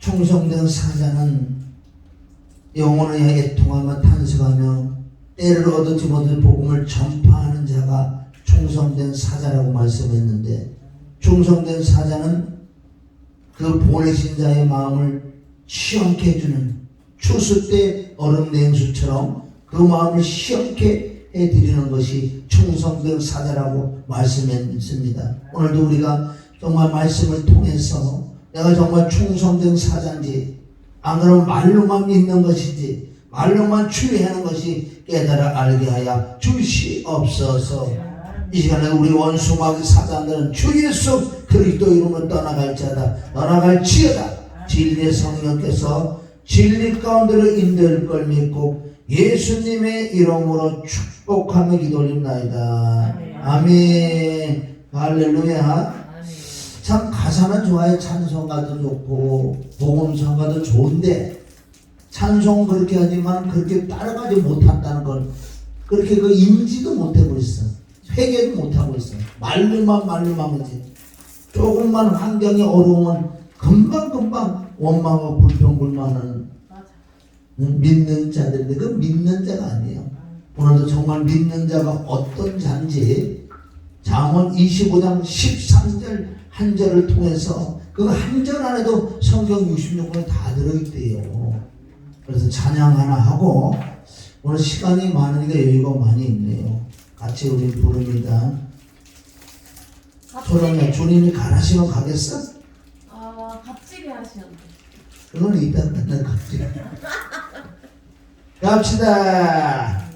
충성된 사자는 영혼을 향해 통하며 탄식하며 때를 얻었지 못할 복음을 전파하는 자가 충성된 사자라고 말씀했는데, 충성된 사자는 그 보내신 자의 마음을 시원케 해주는 추수 때 얼음 냉수처럼 그 마음을 시원케 해드리는 것이 충성된 사자라고 말씀했습니다. 오늘도 우리가 정말 말씀을 통해서 내가 정말 충성된 사자인지, 안 그러면 말로만 믿는 것인지, 말로만 추리하는 것이 깨달아 알게 하여 주시옵소서. 이 시간에 우리 원수 마귀 사단들은 주 예수 그리스도 이름으로 떠나갈 자다, 떠나갈지어다. 진리의 성령께서 진리 가운데로 인도할 걸 믿고 예수님의 이름으로 축복하며 기도드립니다. 아멘. 할렐루야. 참 가사는 좋아요. 찬송가도 좋고 복음성가도 좋은데, 찬송 그렇게 하지만 그렇게 따라가지 못한다는 걸 그렇게 그 인지도 못하고 있어. 회개도 못하고 있어. 말로만 하지. 조금만 환경이 어려우면 금방 원망하고 불평불만하는 믿는 자들인데, 그 믿는 자가 아니에요. 오늘도 정말 믿는 자가 어떤 자인지 잠언 25장 13절 한 절을 통해서 그 한 절 안에도 성경 66권이 다 들어있대요. 그래서 찬양 하나 하고, 오늘 시간이 많으니까 여유가 많이 있네요. 같이 우리 부릅니다. 소령야, 주님이 가라시면 가겠어? 값지게 하시는데. 그건 이따 맨날 갑자기. 갑시다.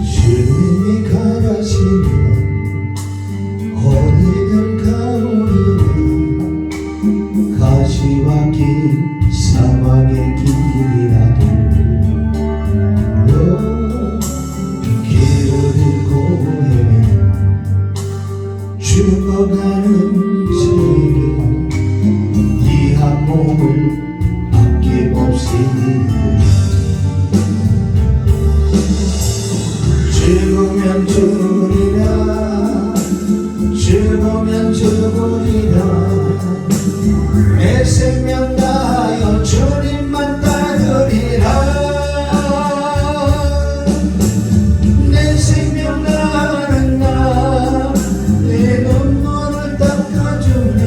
주님이 가라시면 어디든 가오리라. 가시와 길 사막의 길이라도 길을 잃고 헤매 죽어가는 저에게 이 한 몸을 아낌없이 죽으면 죽으리라, 죽으면 죽으리라. 내 생명 다하여 주님만 따르리라. 내 생명 다하는 나, 내 눈물을 닦아주며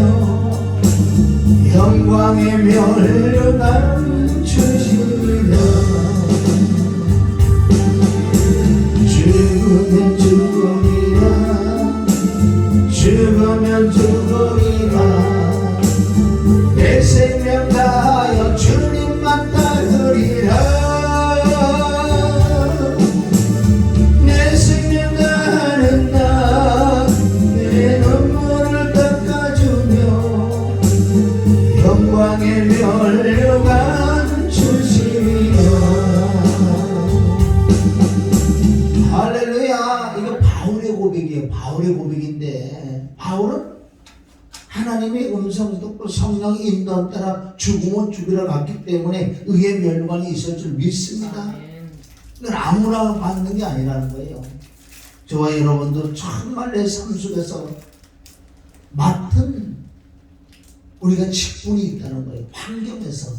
영광의 멸류관 주시리라. 죽으면 죽으리라, 죽으면 죽으리라. 내 생명 다하여 주님만 따르리라. 내 생명 다하는 나, 내 눈물을 닦아주며 영광의 멸류관 주시리라. 할렐루야. 이거 바울의 고백이에요. 바울의 고백인데, 바울은 하나님의 음성을 듣고 성령의 인도에 따라 죽으면 죽이러 갔기 때문에 의의 멸류관이 있을 줄 믿습니다. 이건 아무나 받는 게 아니라는 거예요. 저와 여러분도 정말 내 삶 속에서 맡은 우리가 직분이 있다는 거예요. 환경에서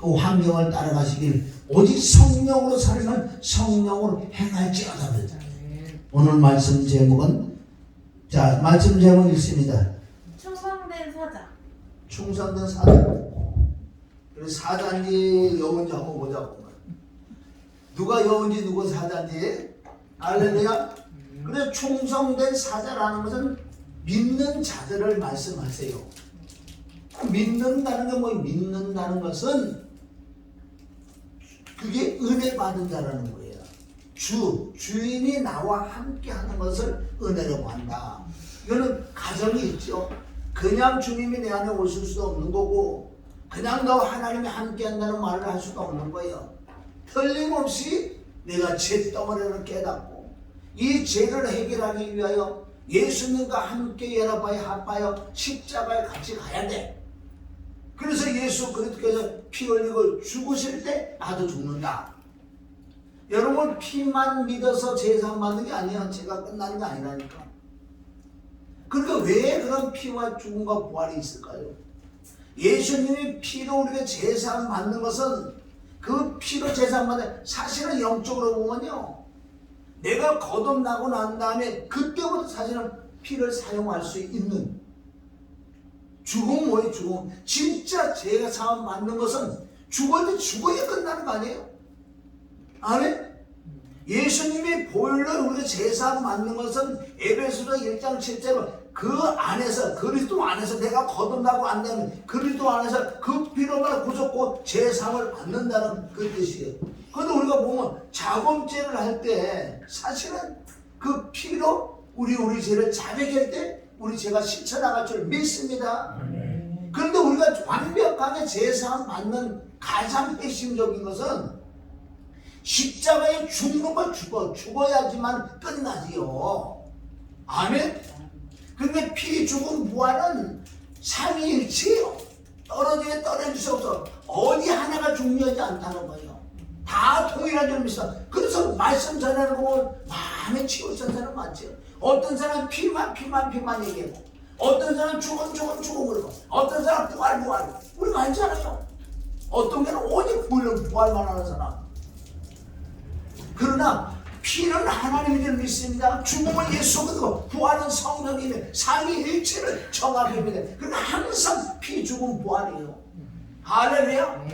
그 환경을 따라가시길 오직 성령으로 살면 성령으로 행할지어다. 오늘 말씀 제목은, 자, 말씀 제목 읽습니다. 충성된 사자. 충성된 사자. 그래서 사자인지 여우인지 한번 보자고. 누가 여우인지 누가 사자인지. 할렐루야. 그래서 충성된 사자라는 것은 믿는 자들을 말씀하세요. 믿는다는 건 뭐예요? 믿는다는 것은 그게 은혜 받은 자라는 거예요. 주인이 나와 함께 하는 것을 은혜라고 한다. 이거는 가정이 있죠. 그냥 주님이 내 안에 오실 수도 없는 거고, 그냥 너와 하나님이 함께 한다는 말을 할 수도 없는 거예요. 틀림없이 내가 죄 덩어리를 깨닫고 이 죄를 해결하기 위하여 예수님과 함께 연합하여 합하여 십자가에 같이 가야 돼. 그래서 예수 그리스도께서 피 흘리고 죽으실 때 나도 죽는다. 여러분 피만 믿어서 제사 받는 게 아니야. 제가 끝나는 게 아니라니까. 그러니까 왜 그런 피와 죽음과 부활이 있을까요? 예수님이 피로 우리가 제사 받는 것은 그 피로 제사 받는 사실은 영적으로 보면요. 내가 거듭나고 난 다음에 그때부터 사실은 피를 사용할 수 있는 죽음 뭐예요? 죽음. 진짜 제사 받는 것은 죽을 때 죽어야 끝나는 거 아니에요? 아멘? 예수님이 보혈로 우리가 제사 받는 것은 에베소서 1장 7절로 그 안에서 그리스도 안에서 내가 거듭나고 안 되면 그리스도 안에서 그 피로만 구속고 제사를 받는다는 그 뜻이에요. 그런데 우리가 보면 자범죄를 할 때 사실은 그 피로 우리 죄를 자백할 때 우리 죄가 씻어나갈 줄 믿습니다. 그런데 우리가 완벽하게 제사 받는 가장 핵심적인 것은 십자가에 죽는 걸 죽어야지만 끝나지요. 아멘? 근데 피 죽음 부활은 삼위일체예요. 떨어지게 떨어지셔서 어디 하나가 중요하지 않다는 거예요. 다 동일한 줄 믿어. 그래서 말씀 전하는 거 보면 마음에 치우친 사람 많죠. 어떤 사람 피만 얘기하고 어떤 사람 죽음 그러고 어떤 사람 부활 우리 많잖아요. 어떤 게는 오직 부활만 하는 사람. 그러나 피는 하나님을 믿습니다. 죽음은 예수 그리스도 부활은 성령님의 삼위일체를 정확히 믿어요. 그러나 항상 피 죽음 부활이에요. 할렐루야.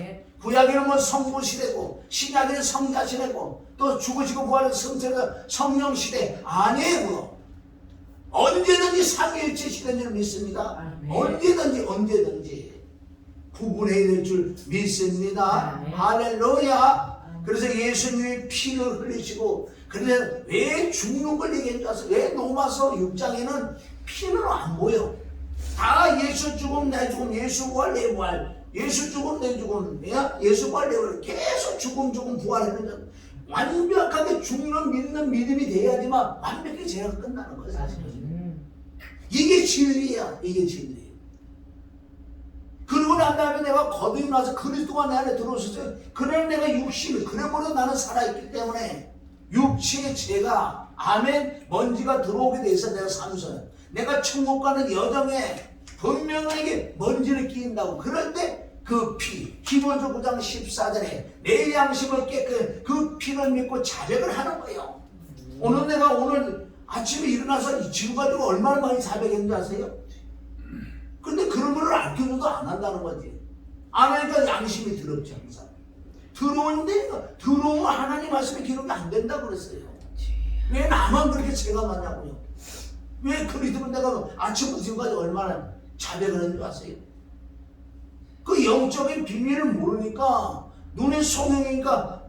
구약에는 뭐 성부 시대고 신약에는 성자 시대고 또 죽으시고 부활은 성령 시대 아니에요. 언제든지 삼위일체 시대인 줄 믿습니다. 언제든지 구분해야 될 줄 믿습니다. 할렐루야. 그래서 예수님이 피를 흘리시고 그래서 왜 죽는 걸 얘기했는지 아세요? 왜 로마서 6장에는 피는 안 보여. 다 예수 죽음 내 죽음 예수 부활 내 부활 예수 죽음 내 죽음 예수 부활 내 부활 계속 죽음 부활하는 완벽하게 죽는 믿는 믿음이 돼야지만 완벽히 죄가 끝나는 거예요. 사실은. 이게 진리야. 이게 진리. 그러고 난 다음에 내가 거듭이 나서 그리스도가 내 안에 들어오셨어요. 그래 내가 육신을 그러므로 나는 살아있기 때문에 육체의 죄가 아멘 먼지가 들어오게 돼 있어. 내가 삼선 내가 천국 가는 여정에 분명하게 먼지를 끼인다고. 그럴 때 그 피 히브리서 9장 14절에 내 양심을 깨끗 그 피를 믿고 자백을 하는 거예요. 오늘 내가 오늘 아침에 일어나서 지금 가지고 얼마나 많이 자백했는지 아세요? 근데 그런 거를 알켜줘도 안 한다는 거지. 안 하니까 양심이 더럽지 항상. 더러운데 더러우면 하나님 말씀에 기록이 안 된다 그랬어요. 왜 나만 그렇게 죄가 많냐고요. 왜 그리스도는 내가 아침부터 지금까지 얼마나 자백을 했는지 아세요? 그 영적인 비밀을 모르니까 눈에 소명이니까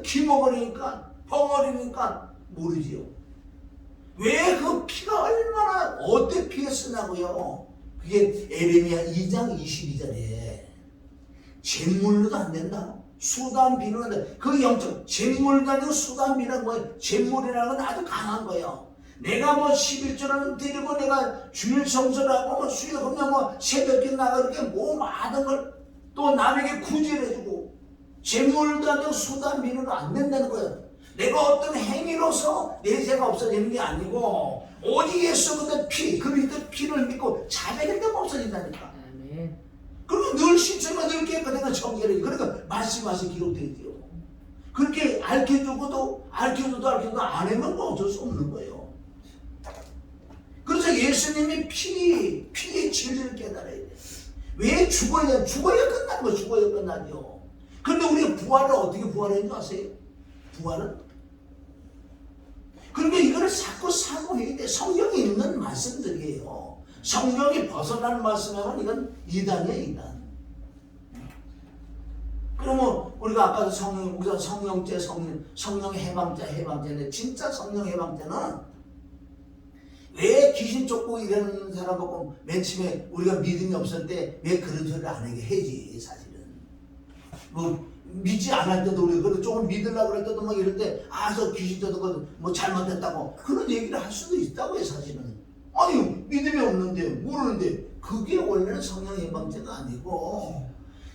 기먹으니까 벙어리니까 모르지요. 왜 그 피가 얼마나 어떻게 피가 쓰냐고요. 그게 에레미야 2장 22절에 잿물로도 안 된다. 수단비는 안 된다. 그 영적 잿물도 아니고 수단비라는 거예요. 잿물이라는 건 아주 강한 거예요. 내가 뭐 11조를 드리고 내가 주일 성서를 하고 뭐 수요금요 뭐 새벽에 나가 이렇게 뭐 많은 걸 또 남에게 구제해주고 잿물도 아니고 수단비는 안 된다는 거예요. 내가 어떤 행위로서 내 죄가 없어지는 게 아니고 오직 예수 그리스도의 피, 그리스도의 피를 믿고 자백할 때만 없어진다니까. 그리고 늘 신처가 늘 깨끗하게 정결해. 그러니까 말씀하신 기록되어 있대요. 그렇게 알려주고도 안 하면 뭐 어쩔 수 없는 거예요. 그래서 예수님이 피의 진리를 깨달아야 돼. 왜 죽어야 끝나는 거 죽어야 끝나죠. 그런데 우리가 부활을 어떻게 부활했는지 아세요? 부활은? 그러니까 이거를 자꾸 사모해야 돼. 성경에 있는 말씀들이에요. 성경이 벗어나는 말씀이면 이건 이단이야, 이단. 그러면 우리가 아까도 성령제, 성령 해방자인데 진짜 성령 해방자는 왜 귀신 쫓고 이러는 사람 보고 맨 처음에 우리가 믿음이 없을 때 왜 그런 소리를 안 하게 해지 사실은. 뭐 믿지 않을 때도 우리가 조금 믿으려고 그럴 때도 막 이럴 때 저 귀신 쫓고 뭐 잘못됐다고 그런 얘기를 할 수도 있다고 해 사실은. 아니 믿음이 없는데 모르는데 그게 원래는 성령 해방제가 아니고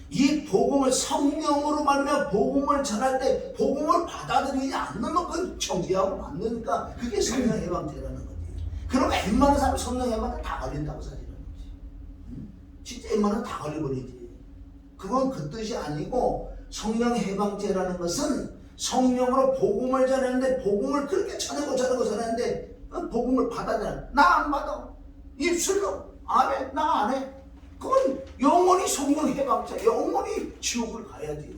이 복음을 성령으로 말하면 복음을 전할 때 복음을 받아들이지 않으면 그건 정죄하고 맞는니까 그게 성령 해방제라는 거지. 그러면 웬만한 사람 성령 해방제 다 걸린다고 사실은 거지. 진짜 웬만하면 다 걸려버리지. 그건 그 뜻이 아니고 성령 해방제라는 것은 성령으로 복음을 전했는데 복음을 그렇게 전하고 전했는데 복음을 받아들여. 나 안 받아. 입술로 아멘 나 안 해. 그건 영원히 성령 해방자, 영원히 지옥을 가야지요.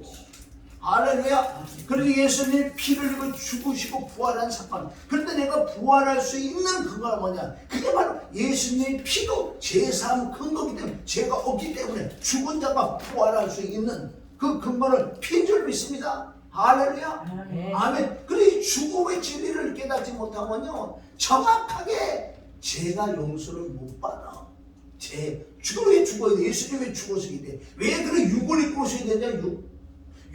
할렐루야. 그래서 예수님 피를 흘리고 죽으시고 부활한 사건. 그런데 내가 부활할 수 있는 그거가 뭐냐? 그게 바로 예수님 피도 제3 근거기 때문에 죄가 없기 때문에 죽은 자가 부활할 수 있는 그 근거는 피인 줄 믿습니다. 할렐루야. 아멘. 그래 죽음의 진리를 깨닫지 못하면요 정확하게 죄가 용서를 못 받아. 죽으면 왜 죽어야 돼? 예수님이 왜 죽었기 때문에. 왜 그런 육을 입고 오셔야 되냐?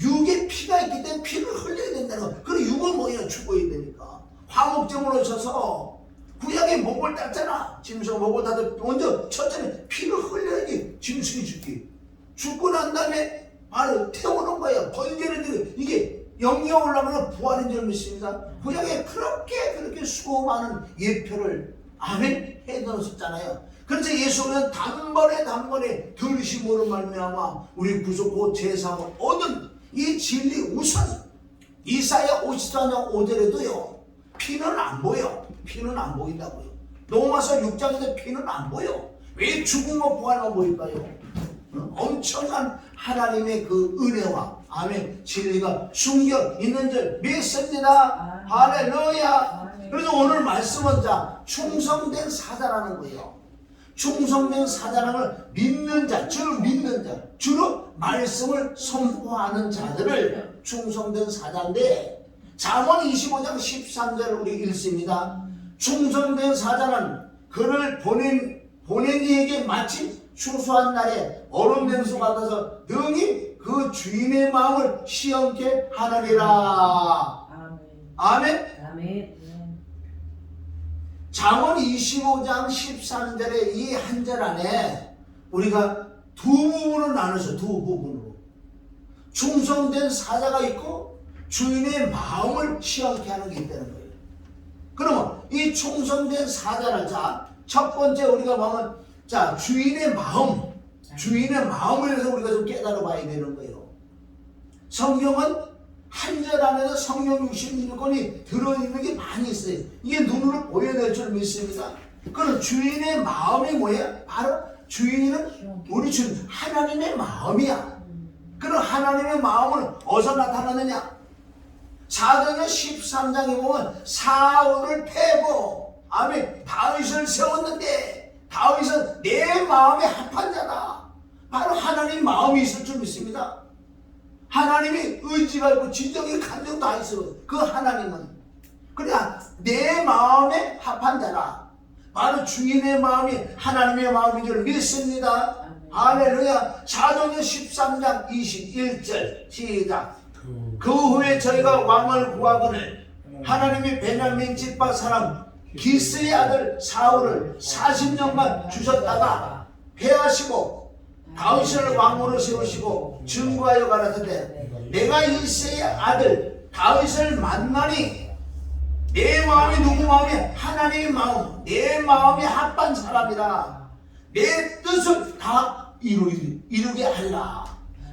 육에 피가 있기 때문에 피를 흘려야 된다는 거. 그래 육은 뭐냐? 죽어야 되니까. 화목제물 오셔서 구약의 목을 땄잖아. 짐승 목을 따도 먼저 첫째는 피를 흘려야지 짐승이 죽기. 죽고 난 다음에 바로 태우는 거야. 번제를 드려. 이게 영이 올라가면 부활인 줄 믿습니다. 구약에 그렇게 수많은 예표를 아멘 해놓으셨잖아요. 그래서 예수는 단번에 들으심으로 말미암아 우리 구속고 제사함을 얻은 이 진리 우선 이사야 54장 5절에도요 피는 안 보여. 피는 안 보인다고요. 로마서 6장에도 피는 안 보여. 왜 죽음과 부활만 보일까요? 엄청난 하나님의 그 은혜와 아멘 진리가 숨겨 있는 줄 믿습니다. 할렐루야. 그래서 오늘 말씀은 자 충성된 사자라는 거예요. 충성된 사자라는 걸 믿는 자, 주를 믿는 자, 주로 말씀을 선포하는 자들을 충성된 사자인데 잠언 25장 13절 우리 읽습니다. 충성된 사자는 그를 보낸 이에게 마치 추수한 날에 얼음 냉수 받아서 능히 그 주인의 마음을 시험케 하느니라. 아멘. 아멘. 잠언 25장 13절의 이 한 절 안에 우리가 두 부분으로 나눠서 두 부분으로 충성된 사자가 있고 주인의 마음을 시험케 하는 게 있다는 거예요. 그러면 이 충성된 사자를 자 첫 번째 우리가 보면 자 주인의 마음을 해서 우리가 좀 깨달아 봐야 되는 거예요. 성경은 한 절 안에서 성령 66권이 들어있는 게 많이 있어요. 이게 눈으로 보여야 될 줄 믿습니다. 그럼 주인의 마음이 뭐야? 바로 주인은 우리 주인 하나님의 마음이야. 그럼 하나님의 마음은 어디서 나타나느냐? 사도행전 13장에 보면 사울을 패고 아멘 다윗을 세웠는데 다윗은 내 마음에 합한 자다. 바로 하나님 마음이 있을 줄 믿습니다. 하나님이 의지가 있고 진정의 감정 다 있어. 그 하나님은 그러니까 내 마음에 합한 자라. 바로 주인의 마음이 하나님의 마음인 줄 믿습니다. 할렐루야. 사도행전 13장 21절 시작. 그 후에 저희가 왕을 구하거늘 하나님이 베냐민 집파 사람 기스의 아들 사울을 40년간 주셨다가 패하시고 다윗을 왕으로 세우시고 증거하여 가라사대 내가 이새의 아들 다윗을 만나니 내 마음이 누구 마음이? 하나님의 마음. 내 마음이 합한 사람이라. 내 뜻을 다 이루게 하라.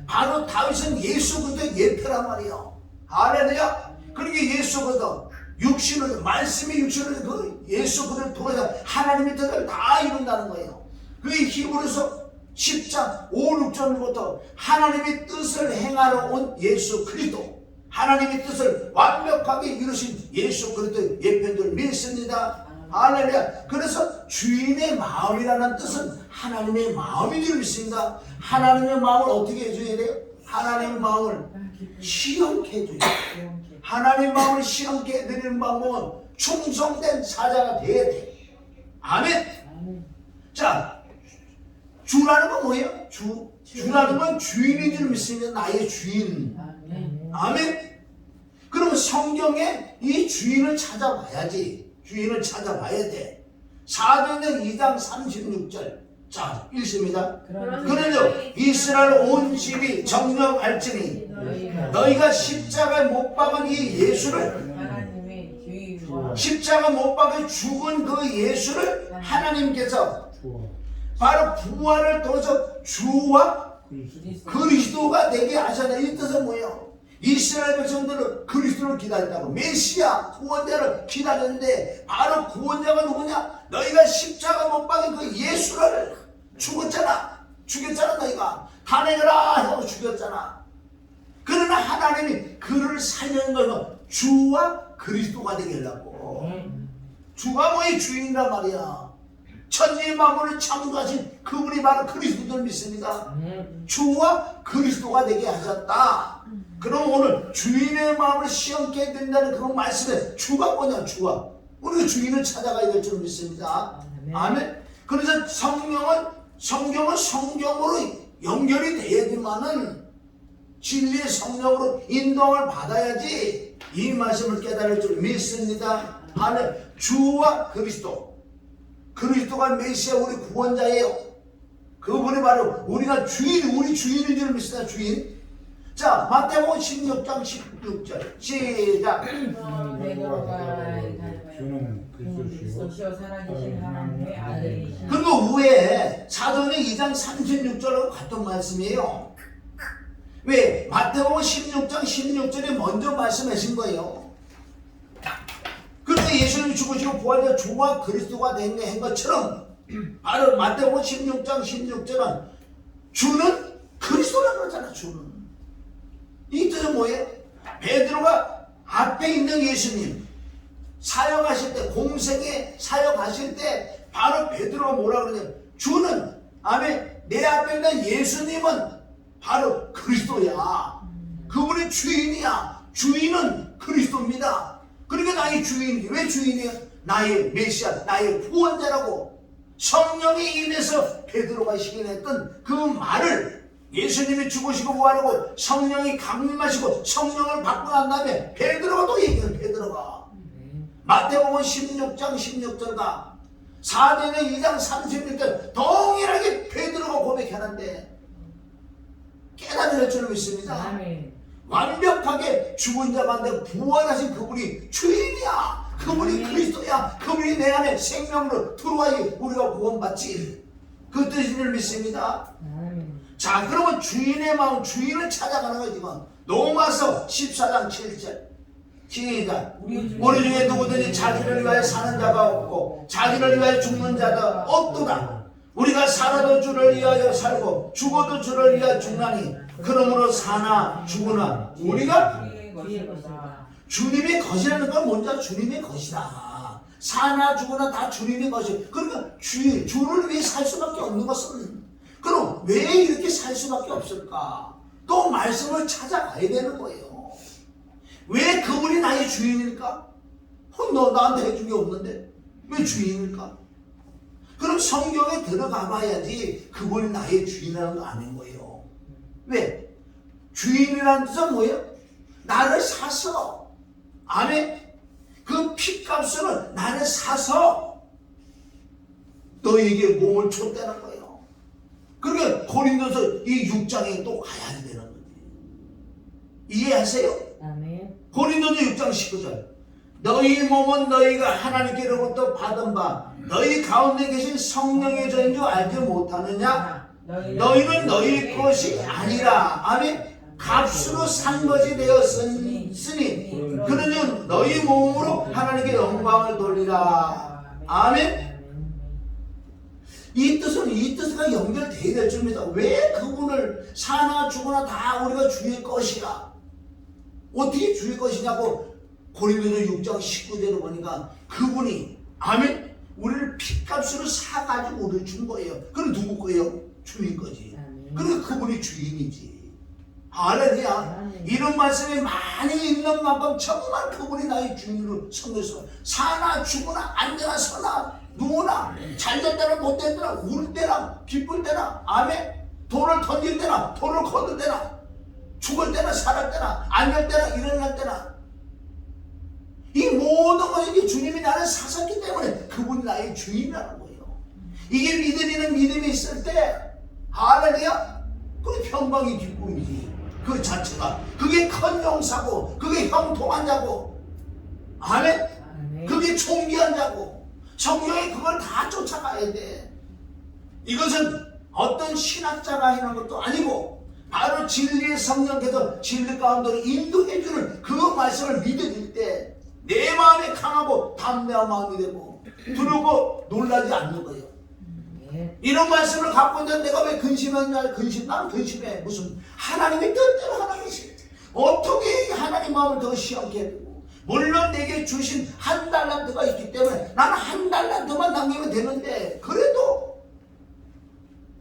바로 다윗은 예수 그리스도의 예표란 말이에요. 할렐루야. 그러니까 예수 그리스도 육신을 말씀의 육신을 그 예수 그리스도를 통해서 하나님의 뜻을 다 이룬다는 거예요. 그게 히브리서 10장 5, 6절부터 하나님의 뜻을 행하러 온 예수 그리스도, 하나님의 뜻을 완벽하게 이루신 예수 그리스도의 예표인 줄 믿습니다. 할렐루야. 그래서 주인의 마음이라는 뜻은 하나님의 마음인 줄 믿습니다. 하나님의 마음을 어떻게 해줘야 돼요? 하나님의 마음을 시험케 해줘야 돼요. 하나님의 마음을 시험케 해드리는 방법은 충성된 사자가 돼야 돼. 아멘. 자, 주라는 건 뭐예요? 주라는 건 주인인 줄 믿습니다. 나의 주인. 아멘. 그럼 성경에 이 주인을 찾아봐야지. 주인을 찾아봐야 돼. 사도행전 2장 36절 자, 읽습니다. 그러니 그러므로 이스라엘 온 집이 정령할지니 너희가 십자가에 못 박은 이 예수를 하나님의 주의와 십자가 못 박아 죽은 그 예수를 하나님께서 바로 부활을 통해서 주와 그리스도가 되게 하셨다. 이 뜻은 뭐예요? 이스라엘 백성들은 그리스도를 기다린다고, 메시아 구원자를 기다렸는데 바로 구원자가 누구냐? 너희가 십자가 못 박은 그 예수를 죽였잖아. 너희가 탄핵하라 하고 죽였잖아. 그러나 하나님이 그를 살려는 거는 주와 그리스도가 되게 하려고. 주가 뭐의 주인이란 말이야. 천지 만물을 창조하신 그분이 바로 그리스도를 믿습니다. 주와 그리스도가 되게 하셨다. 그럼 오늘 주인의 마음을 시험케 된다는 그런 말씀에 주가 뭐냐? 주가 우리가 주인을 찾아가야 될 줄 믿습니다. 아멘. 그래서 성경은 성경으로 연결이 돼야지만은 진리의 성령으로 인도함을 받아야지 이 말씀을 깨달을 줄 믿습니다. 아멘. 주와 그리스도가 메시아 우리 구원자예요. 그분이 바로 우리가 우리 주인인 줄 믿습니다. 주인. 자, 마태복음 16장 16절 시작. 주는 그리스도시요 살아계신 하나님의 아들이시니 그리고 위에 사도행전 2장 36절하고 같은 말씀이에요. 왜? 마태복음 16장 16절에 먼저 말씀하신 거예요. 그런데 예수님이 죽으시고 부활자 주와 그리스도가 된 것처럼 바로 마태복음 16장 16절은 주는 그리스도라고 그러잖아. 주는 이 뜻은 뭐예요? 베드로가 앞에 있는 예수님 사역하실 때, 공생에 사역하실 때 바로 베드로가 뭐라 그러냐? 주는, 아멘, 내 앞에 있는 예수님은 바로 그리스도야. 그분이 주인이야. 주인은 그리스도입니다. 그러니까 나의 주인이 왜 주인이야? 나의 메시아, 나의 구원자라고 성령이 임해서 베드로가 시인했던 그 말을 예수님이 죽으시고 부활하고 성령이 강림하시고 성령을 받고 난 다음에 베드로가 또 얘기해요. 베드로가 마태복음 16장 16절과 사도행전 2장 36절 동일하게 베드로가 고백하는데 깨달을 줄 믿습니다. 완벽하게 죽은 자 가운데 부활하신 그분이 주인이야. 그분이 그리스도야. 그분이 내 안에 생명으로 들어와야 우리가 구원받지. 그 뜻인 줄 믿습니다. 자, 그러면 주인의 마음, 주인을 찾아가는 거지. 로마서 14장 7절 시작. 우리 중에 누구든지 자기를 위하여 사는 자가 없고 자기를 위하여 죽는 자가 없도다. 우리가 살아도 주를 위하여 살고 죽어도 주를 위하여 죽나니 그러므로 사나 죽으나 우리가 주님의 것이라는 건 먼저 주님의 것이다. 사나 죽으나 다 주님의 것이. 그러니까 주를 위해 살 수밖에 없는 것은, 그럼 왜 이렇게 살 수밖에 없을까? 또 말씀을 찾아가야 되는 거예요. 왜 그분이 나의 주인일까? 너 나한테 해준 게 없는데 왜 주인일까? 그럼 성경에 들어가 봐야지 그분이 나의 주인이라는 거 아는 거예요. 왜? 주인이라는 뜻은 뭐예요? 나를 사서, 아멘, 그 핏값으로 나를 사서 너에게 몸을 줬다는 거예요. 그러니까 고린도서 이 6장에 또 가야 되는 거지. 이해하세요? 아멘. 고린도서 6장 19절 너희 몸은 너희가 하나님께로부터 받은 바 너희 가운데 계신 성령의 전인 줄 알지 못하느냐? 너희는 너희 것이 아니라, 아멘, 값으로 산 것이 되었으니 그러니 너희 몸으로 하나님께 영광을 돌리라. 아멘. 이 뜻과 연결되어야 될 줄입니다. 왜 그분을 사나 죽으나 다 우리가 주의 것이야. 어떻게 주의 것이냐고 고린도서 6장 19절을 보니까 그분이, 아멘, 우리를 핏값으로 사가지고 우리를 준 거예요. 그럼 누구 거예요? 주인 거지. 그러니까 그분이 주인이지. 할렐루야. 이런 말씀이 많이 있는 만큼 정말 그분이 나의 주인으로 섬겼어. 사나 죽으나 앉으나 서나 누구나 잘될 때나 못될 때나 울 때나 기쁠 때나, 아멘, 돌을 던질 때나 돌을 거둘 때나 죽을 때나 살을 때나 앉을 때나 일어날 때나 이 모든 것이 주님이 나를 사셨기 때문에 그분이 나의 주인이라는 거예요. 이게 믿어지는 믿음이 있을 때 할렐루야, 그게 평강이 기쁨이지. 그 자체가 그게 큰 용사고, 그게 형통한 자고, 아멘. 그게 존귀한 자고, 성경에 그걸 다 쫓아가야 돼. 이것은 어떤 신학자가 하는 것도 아니고 바로 진리의 성령께서 진리 가운데로 인도해주는 그 말씀을 믿어질 때 내 마음이 강하고 담대한 마음이 되고 두렵고 놀라지 않는 거예요. 이런 말씀을 갖고 있는 내가 왜 근심하냐? 나는 근심해. 무슨 하나님의 뜻대로 하는 것이 어떻게 하나님 마음을 더 시험케 해주고, 물론 내게 주신 한 달란트가 있기 때문에 나는 한 달란트만 남기면 되는데, 그래도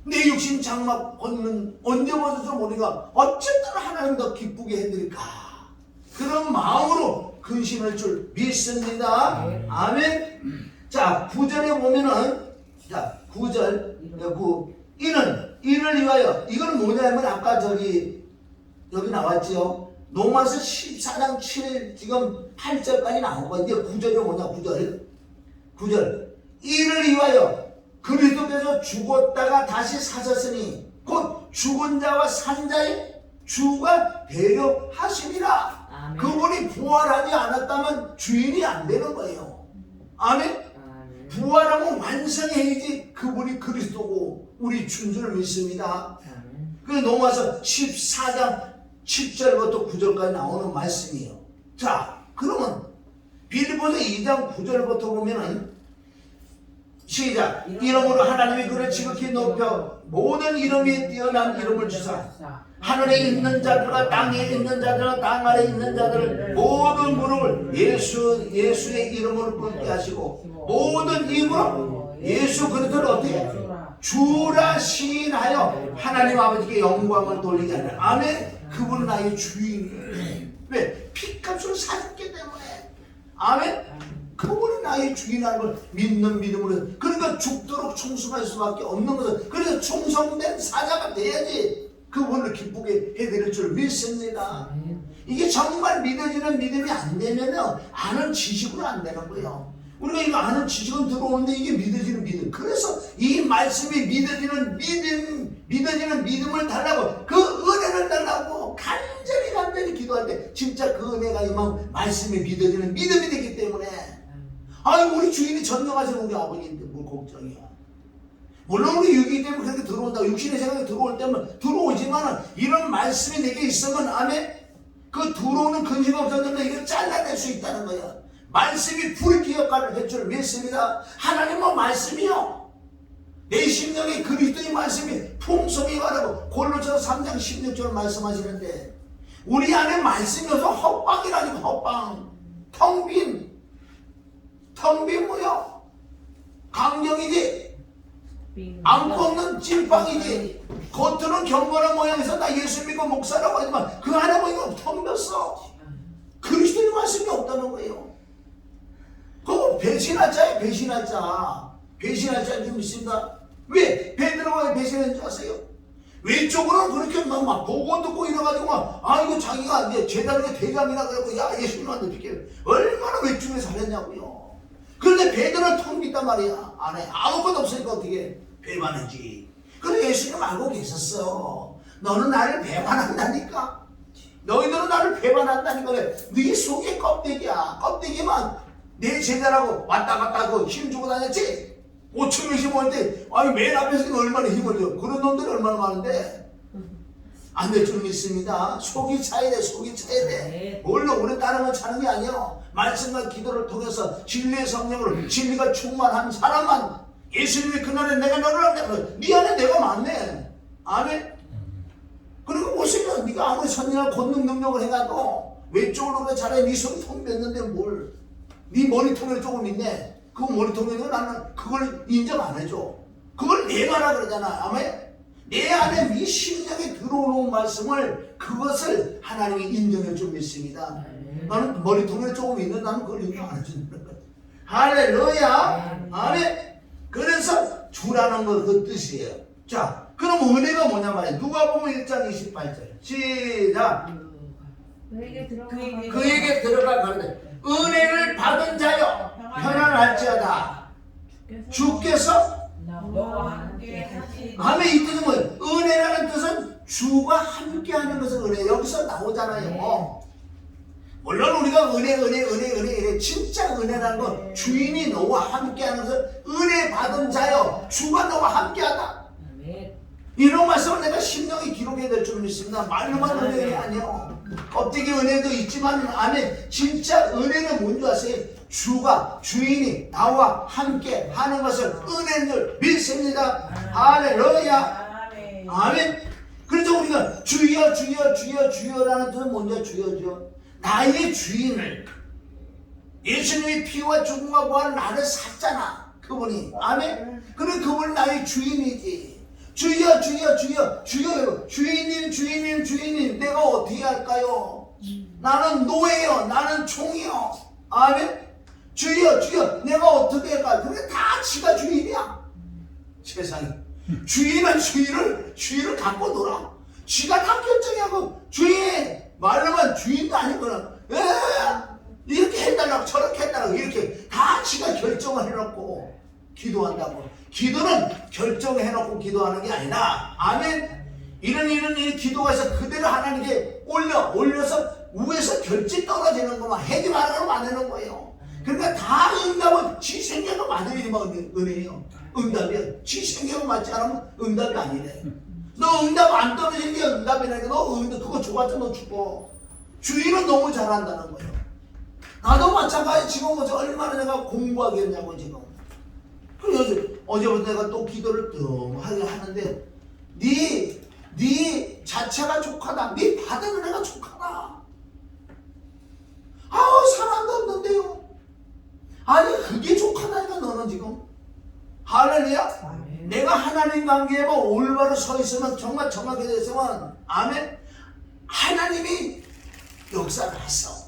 내 육신 장막 얻는 언제 벗어서 모르니까 어쨌든 하나님 더 기쁘게 해드릴까, 그런 마음으로 근심할 줄 믿습니다. 아멘. 자, 9절에 보면은, 자, 9절, 이를 위하여, 이건 뭐냐면 아까 여기 나왔죠. 로마서 14장 7, 지금 8절까지 나온 거. 이제 9절이 뭐냐, 9절. 이를 위하여 그리스도께서 죽었다가 다시 사셨으니 곧 죽은 자와 산 자의 주가 대력하심이라. 그분이 부활하지 않았다면 주인이 안 되는 거예요. 아멘. 부활하면 완성해야지 그분이 그리스도고 우리 준줄 믿습니다. 그래서 로마서 14장 10절부터 9절까지 나오는 말씀이에요. 자, 그러면 빌립보서 2장 9절부터 보면은, 시작. 이름으로 하나님이 그를 지극히 높여 모든 이름 위에 뛰어난 이름을 주사 하늘에 있는 자들과 땅에 있는 자들과 땅 아래 있는 자들을 모든 무릎을 예수의 이름으로 꿇게 하시고 모든 입으로 예수 그리스도를 어떻게 주라 시인하여 하나님 아버지께 영광을 돌리게 하라. 아멘. 그분은 나의 주인이에요. 왜? 피값으로 사셨기 때문에. 아멘. 그분이 나의 주인이라는 걸 믿는 믿음으로. 그러니까 죽도록 충성할 수밖에 없는 것은, 그래서 충성된 사자가 돼야지 그분을 기쁘게 해드릴 줄 믿습니다. 이게 정말 믿어지는 믿음이 안 되면 아는 지식으로 안 되는 거예요. 우리가 이거 아는 지식은 들어오는데 이게 믿어지는 믿음. 그래서 이 말씀이 믿어지는 믿음을 달라고, 그 은혜를 달라고 간절히 기도할 때 진짜 그 은혜가 임하면 말씀이 믿어지는 믿음이 되기 때문에, 아니 우리 주인이 전능하신 우리 아버지인데 뭘 걱정이야. 물론 우리 육이기 때문에 그렇게 들어온다고, 육신의 생각이 들어올 때면 들어오지만 이런 말씀이 내게 있으면 안에 그 들어오는 근심 없어졌는데 이걸 잘라낼 수 있다는 거야. 말씀이 불기 역할을 할 줄 믿습니다. 하나님은 말씀이요, 내 심령에 그리스도의 말씀이 풍성히 가라고 골로새서 3장 16절 말씀하시는데, 우리 안에 말씀이 없어 헛방이라니까. 헛방, 텅빈 뭐야? 강경이지, 안고 없는 찐빵이지. 겉으로는 경건한 모양에서 나 예수 믿고 목사라고 하지만 그 안에 보니까 텅 빈었어. 그리스도의 말씀이 없다는 거예요. 그거 배신할 자예요. 배신할 자인 줄 믿습니다. 왜? 베드로가 왜 배신한 줄 아세요? 외적으로는 그렇게 막 보고 듣고 이래가지고 이거 자기가 이제 제자들의 대장이라 그러고, 야 예수님한테 비켜, 얼마나 외중에 살았냐고요. 그런데 베드로는 텅 빈단 말이야. 안에 아무것도 없으니까 어떻게 배반했지. 그래, 예수님 알고 계셨어. 너는 나를 배반한다니까. 너희들은 나를 배반한다니까. 네 속에 껍데기야. 껍데기만 내 제자라고 왔다 갔다 힘주고 다녔지. 5천 명씩 모일 때 맨 앞에서 얼마나 힘을 줘. 그런 놈들이 얼마나 많은데 안 될 줄 믿습니다. 속이 차야 돼. 물론 우리 다른 건 차는 게 아니에요. 말씀과 기도를 통해서 진리의 성령으로 진리가 충만한 사람만, 예수님이 그날에 내가 너를 안다, 네 안에 내가 많네. 아멘. 그리고 보시면 네가 아무리 선진한 권능 능력을 해가도 외적으로 잘해. 네 손이 통 뺐는데 뭘, 네 머리통에 조금 있네. 그 머리통에 나는 그걸 인정 안 해줘. 그걸 내가라 그러잖아. 아멘. 내 안에 네 심령에 들어오는 말씀을, 그것을 하나님이 인정해 줄 믿습니다. 나는 머리통에 조금 있는, 나는 그걸 인정 안 해준다. 할렐루야. 아멘. 그래서 주라는 건 그 뜻이에요. 자, 그럼 은혜가 뭐냐 말이야. 누가복음 1장 28절 시작. 그에게 들어가 가는데 은혜를 받은 자여 편안할지어다. 주께서 너와 함께 하시. 아멘. 이 뜻은 뭐예요? 은혜라는 뜻은 주가 함께하는 것은 은혜. 여기서 나오잖아요. 물론 우리가 은혜 진짜 은혜라는 건 주인이 너와 함께하는 것은 은혜 받은 자여 주가 너와 함께하다. 이런 말씀을 내가 심령에 기록해야 될 줄 믿습니다. 말로만 은혜가 아니요. 껍데기 은혜도 있지만 아멘. 진짜 은혜는 뭔지 아세요? 주가 주인이 나와 함께 하는 것을 은혜인 줄 믿습니다. 할렐루야. 아멘. 그래서 우리가 주여 주여 주여 주여라는 뜻은 뭔지 주여죠. 나의 주인을 예수님의 피와 죽음과 부활을 나를 샀잖아. 그분이. 아멘. 그럼 그분이 나의 주인이지. 주여 주여 주여 주여 주인님 내가 어떻게 할까요? 나는 노예요. 나는 종이요. 아멘. 주여 주여 내가 어떻게 할까요? 그게 다 지가 주인이야. 세상에. 주인은 주인을 갖고 놀아. 지가 다 결정하고 주인 말로만 주인도 아니구나. 이렇게 해달라고 저렇게 해달라고 이렇게 다 지가 결정을 해놓고 기도한다고. 기도는 결정해놓고 기도하는 게 아니라 아멘. 이런 기도가 있어 그대로 하나님께 올려서 위에서 결집 떨어지는 것만 해지 말라고 만드는 거예요. 그러니까 다 응답은 지 생각을 만들어야지만 은혜예요. 응답이야. 지 생각을 맞지 않으면 응답이 아니래. 너 응답 안 떨어지는 게 응답이라니까. 너 응답 그거 죽었자 너 죽어. 주인은 너무 잘한다는 거예요. 나도 마찬가지. 지금 얼마나 내가 공부하겠냐고 지금. 그래서 어제부터 내가 또 기도를 하게 하는데 네 자체가 족하다. 네 받은 은혜가 족하다. 아우 사람도 없는데요. 아니 그게 족하다니까 너는 지금. 할렐루야. 내가 하나님 관계에 올바로 서 있으면 정말 정확하게 됐으면 아멘. 하나님이 역사를 했어.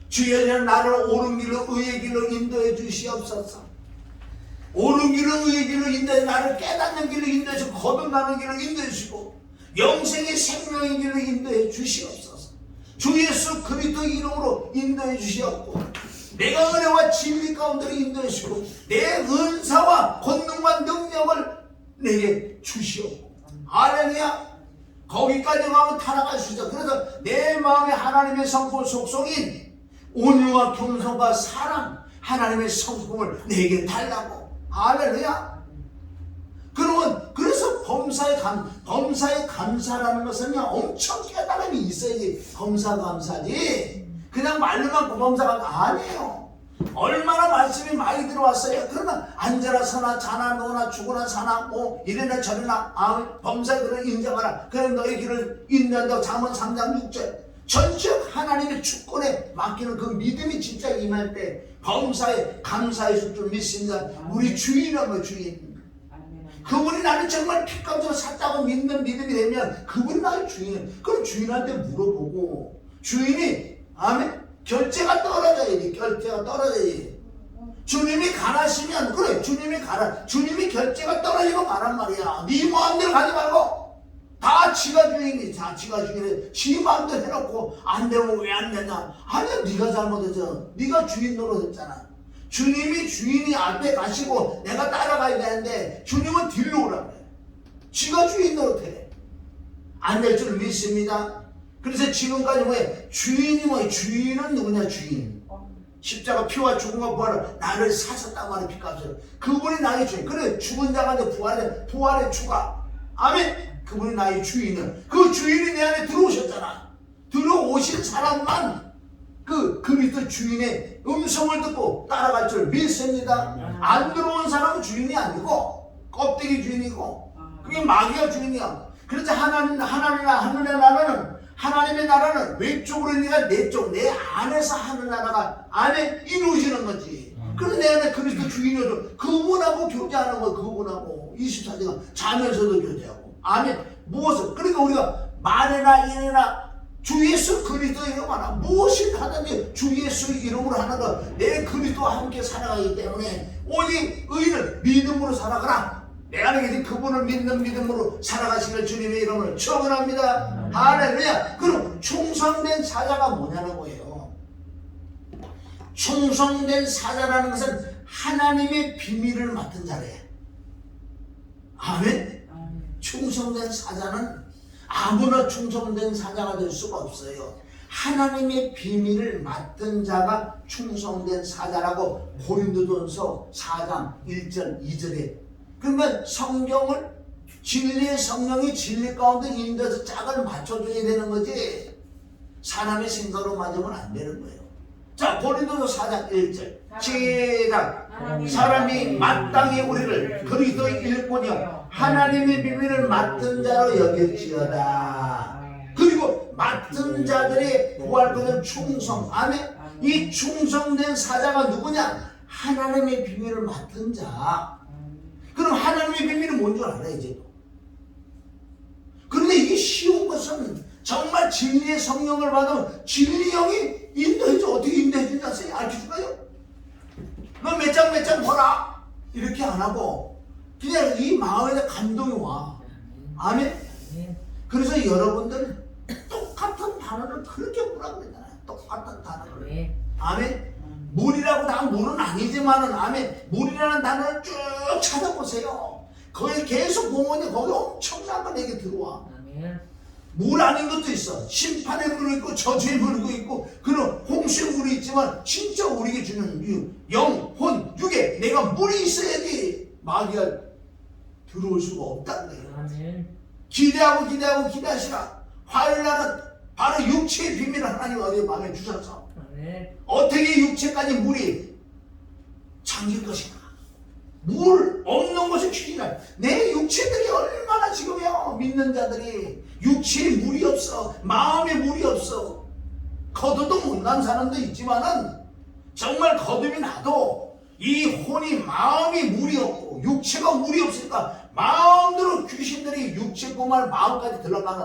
주여 나를 옳은 길로 의의 길로 인도해 주시옵소서. 옳은 길로 의의 길로 인도해 나를 깨닫는 길로 인도해 주시고 거듭나는 길로 인도해 주시고 영생의 생명의 길로 인도해 주시옵소서. 주 예수 그리스도 이름으로 인도해 주시옵고 내가 은혜와 진리 가운데로 인도해 주시고 내 은사와 권능과 능력을 내게 주시옵고 할렐루야. 거기까지 가면 타락할 수 있어. 그래서 내 마음에 하나님의 성품 속성인 온유와 겸손과 사랑 하나님의 성품을 내게 달라고. 할렐루야. 그러면 그래서 범사에 감사라는 것은요 엄청 깨달음이 있어야지 범사감사지. 그냥 말로만 범사가 아니에요. 얼마나 말씀이 많이 들어왔어요. 그러면 앉아라 서나 자나 노나 죽으나 사나 뭐 이래나 저래나 범사에 그런 인정하라. 그럼 너의 길을 인도한다고 잠언 3장 6절. 전적 하나님의 주권에 맡기는 그 믿음이 진짜 임할 때 범사에 감사했을 줄 믿습니다. 우리 주인은 주인. 그분이 나를 정말 피값으로 샀다고 믿는 믿음이 되면 그분이 나의 주인. 그럼 주인한테 물어보고 주인이 아멘 결제가 떨어져야지. 결제가 떨어져야지. 주님이 가라시면 그래 주님이 결제가 떨어지고 가란 말이야. 네 마음대로 가지 말고 다 지가 주인이 지가 주인이 지 마음대로 해놓고 안 되면 왜 안 되냐. 아니야 네가 잘못했어. 네가 주인 노릇했잖아. 주님이 주인이 앞에 가시고 내가 따라가야 되는데 주님은 뒤로 오라 그래. 지가 주인 노릇해. 안 될 줄 믿습니다. 그래서 지금까지 뭐예요? 주인은 누구냐? 주인. 십자가 피와 죽음과 부활을 나를 사셨단 말이야. 피값을. 그분이 나의 주인. 그래 죽은 자가 부활의 주가. 아멘. 그분이 나의 주인은 그 주인이 내 안에 들어오셨잖아. 들어오신 사람만 그 그리스도 주인의 음성을 듣고 따라갈 줄 믿습니다. 안 들어온 사람은 주인이 아니고 껍데기 주인이고 그게 마귀가 주인이야. 그래서 하나님의 나라는 외적으로 있는 내쪽 내 안에서 하는 나라가 안에 이루어지는 거지. 그래서 내 안에 그리스도 주인이어서 그분하고 교제하는 거. 그분하고 24시간 자면서도 교제하고. 아멘. 무엇을 그러니까 우리가 말이나 일이나 주 예수 그리스도 이름 하나 무엇을 하든지 주 예수 이름으로 하는 거. 내 그리스도와 함께 살아가기 때문에 오직 의인을 믿음으로 살아가라. 내 안에 계신 그분을 믿는 믿음으로 살아가시길 주님의 이름을 축원합니다. 할렐루야. 그럼 충성된 사자가 뭐냐는 거예요. 충성된 사자라는 것은 하나님의 비밀을 맡은 자래. 아멘. 충성된 사자는 아무나 충성된 사자가 될 수가 없어요. 하나님의 비밀을 맡은 자가 충성된 사자라고 고린도전서 4장 1절 2절에. 그러면 성경을 진리의 성령이 진리 가운데 인도해서 짝을 맞춰줘야 되는 거지 사람의 생각으로 맞으면 안 되는 거예요. 자, 고린도서 4장 1절 시작. 사람이 마땅히 우리를 그리스도의 일꾼이요 하나님의 비밀을 맡은 자로 여길지어다. 그리고 맡은 자들의 구할 것은 충성. 아멘. 이 충성된 사자가 누구냐? 하나님의 비밀을 맡은 자. 그럼 하나님의 비밀은 뭔 줄 알아야지. 그런데 이게 쉬운 것은 정말 진리의 성령을 받으면 진리 영이 인도해줘. 어떻게 인도해주냐? 알려줄까요? 너 몇 장 몇 장 보라. 이렇게 안 하고 그냥 이 마음에 감동이 와. 아멘. 그래서 여러분들 똑같은 단어를 그렇게 보라고 그러잖아요. 똑같은 단어를. 아멘. 물이라고 다 물은 아니지만은 아멘. 물이라는 단어를 쭉 찾아보세요. 거기 계속 보면 거기 엄청난 거 내게 들어와. 물 아닌 것도 있어. 심판의 물이 있고 저주의 물이 있고 그런 홍수의 물이 있지만 진짜 우리에게 주는 영, 혼, 육에 내가 물이 있어야지 마귀가 들어올 수가 없다는 거예요. 기대하고 기대하시라. 화요일날은 바로 육체의 비밀을 하나님 어디에 마음에 주셨어. 어떻게 육체까지 물이 잠길 것인가. 물 없는 것을 주시라. 내 육체들이 얼마나 지금요 믿는 자들이 육체에 물이 없어. 마음에 물이 없어. 거둬도 못난 사람도 있지만은 정말 거듭이 나도 이 혼이 마음이 물이 없고 육체가 물이 없으니까 마음대로 귀신들이 육체 꼬말 마음까지 들어가나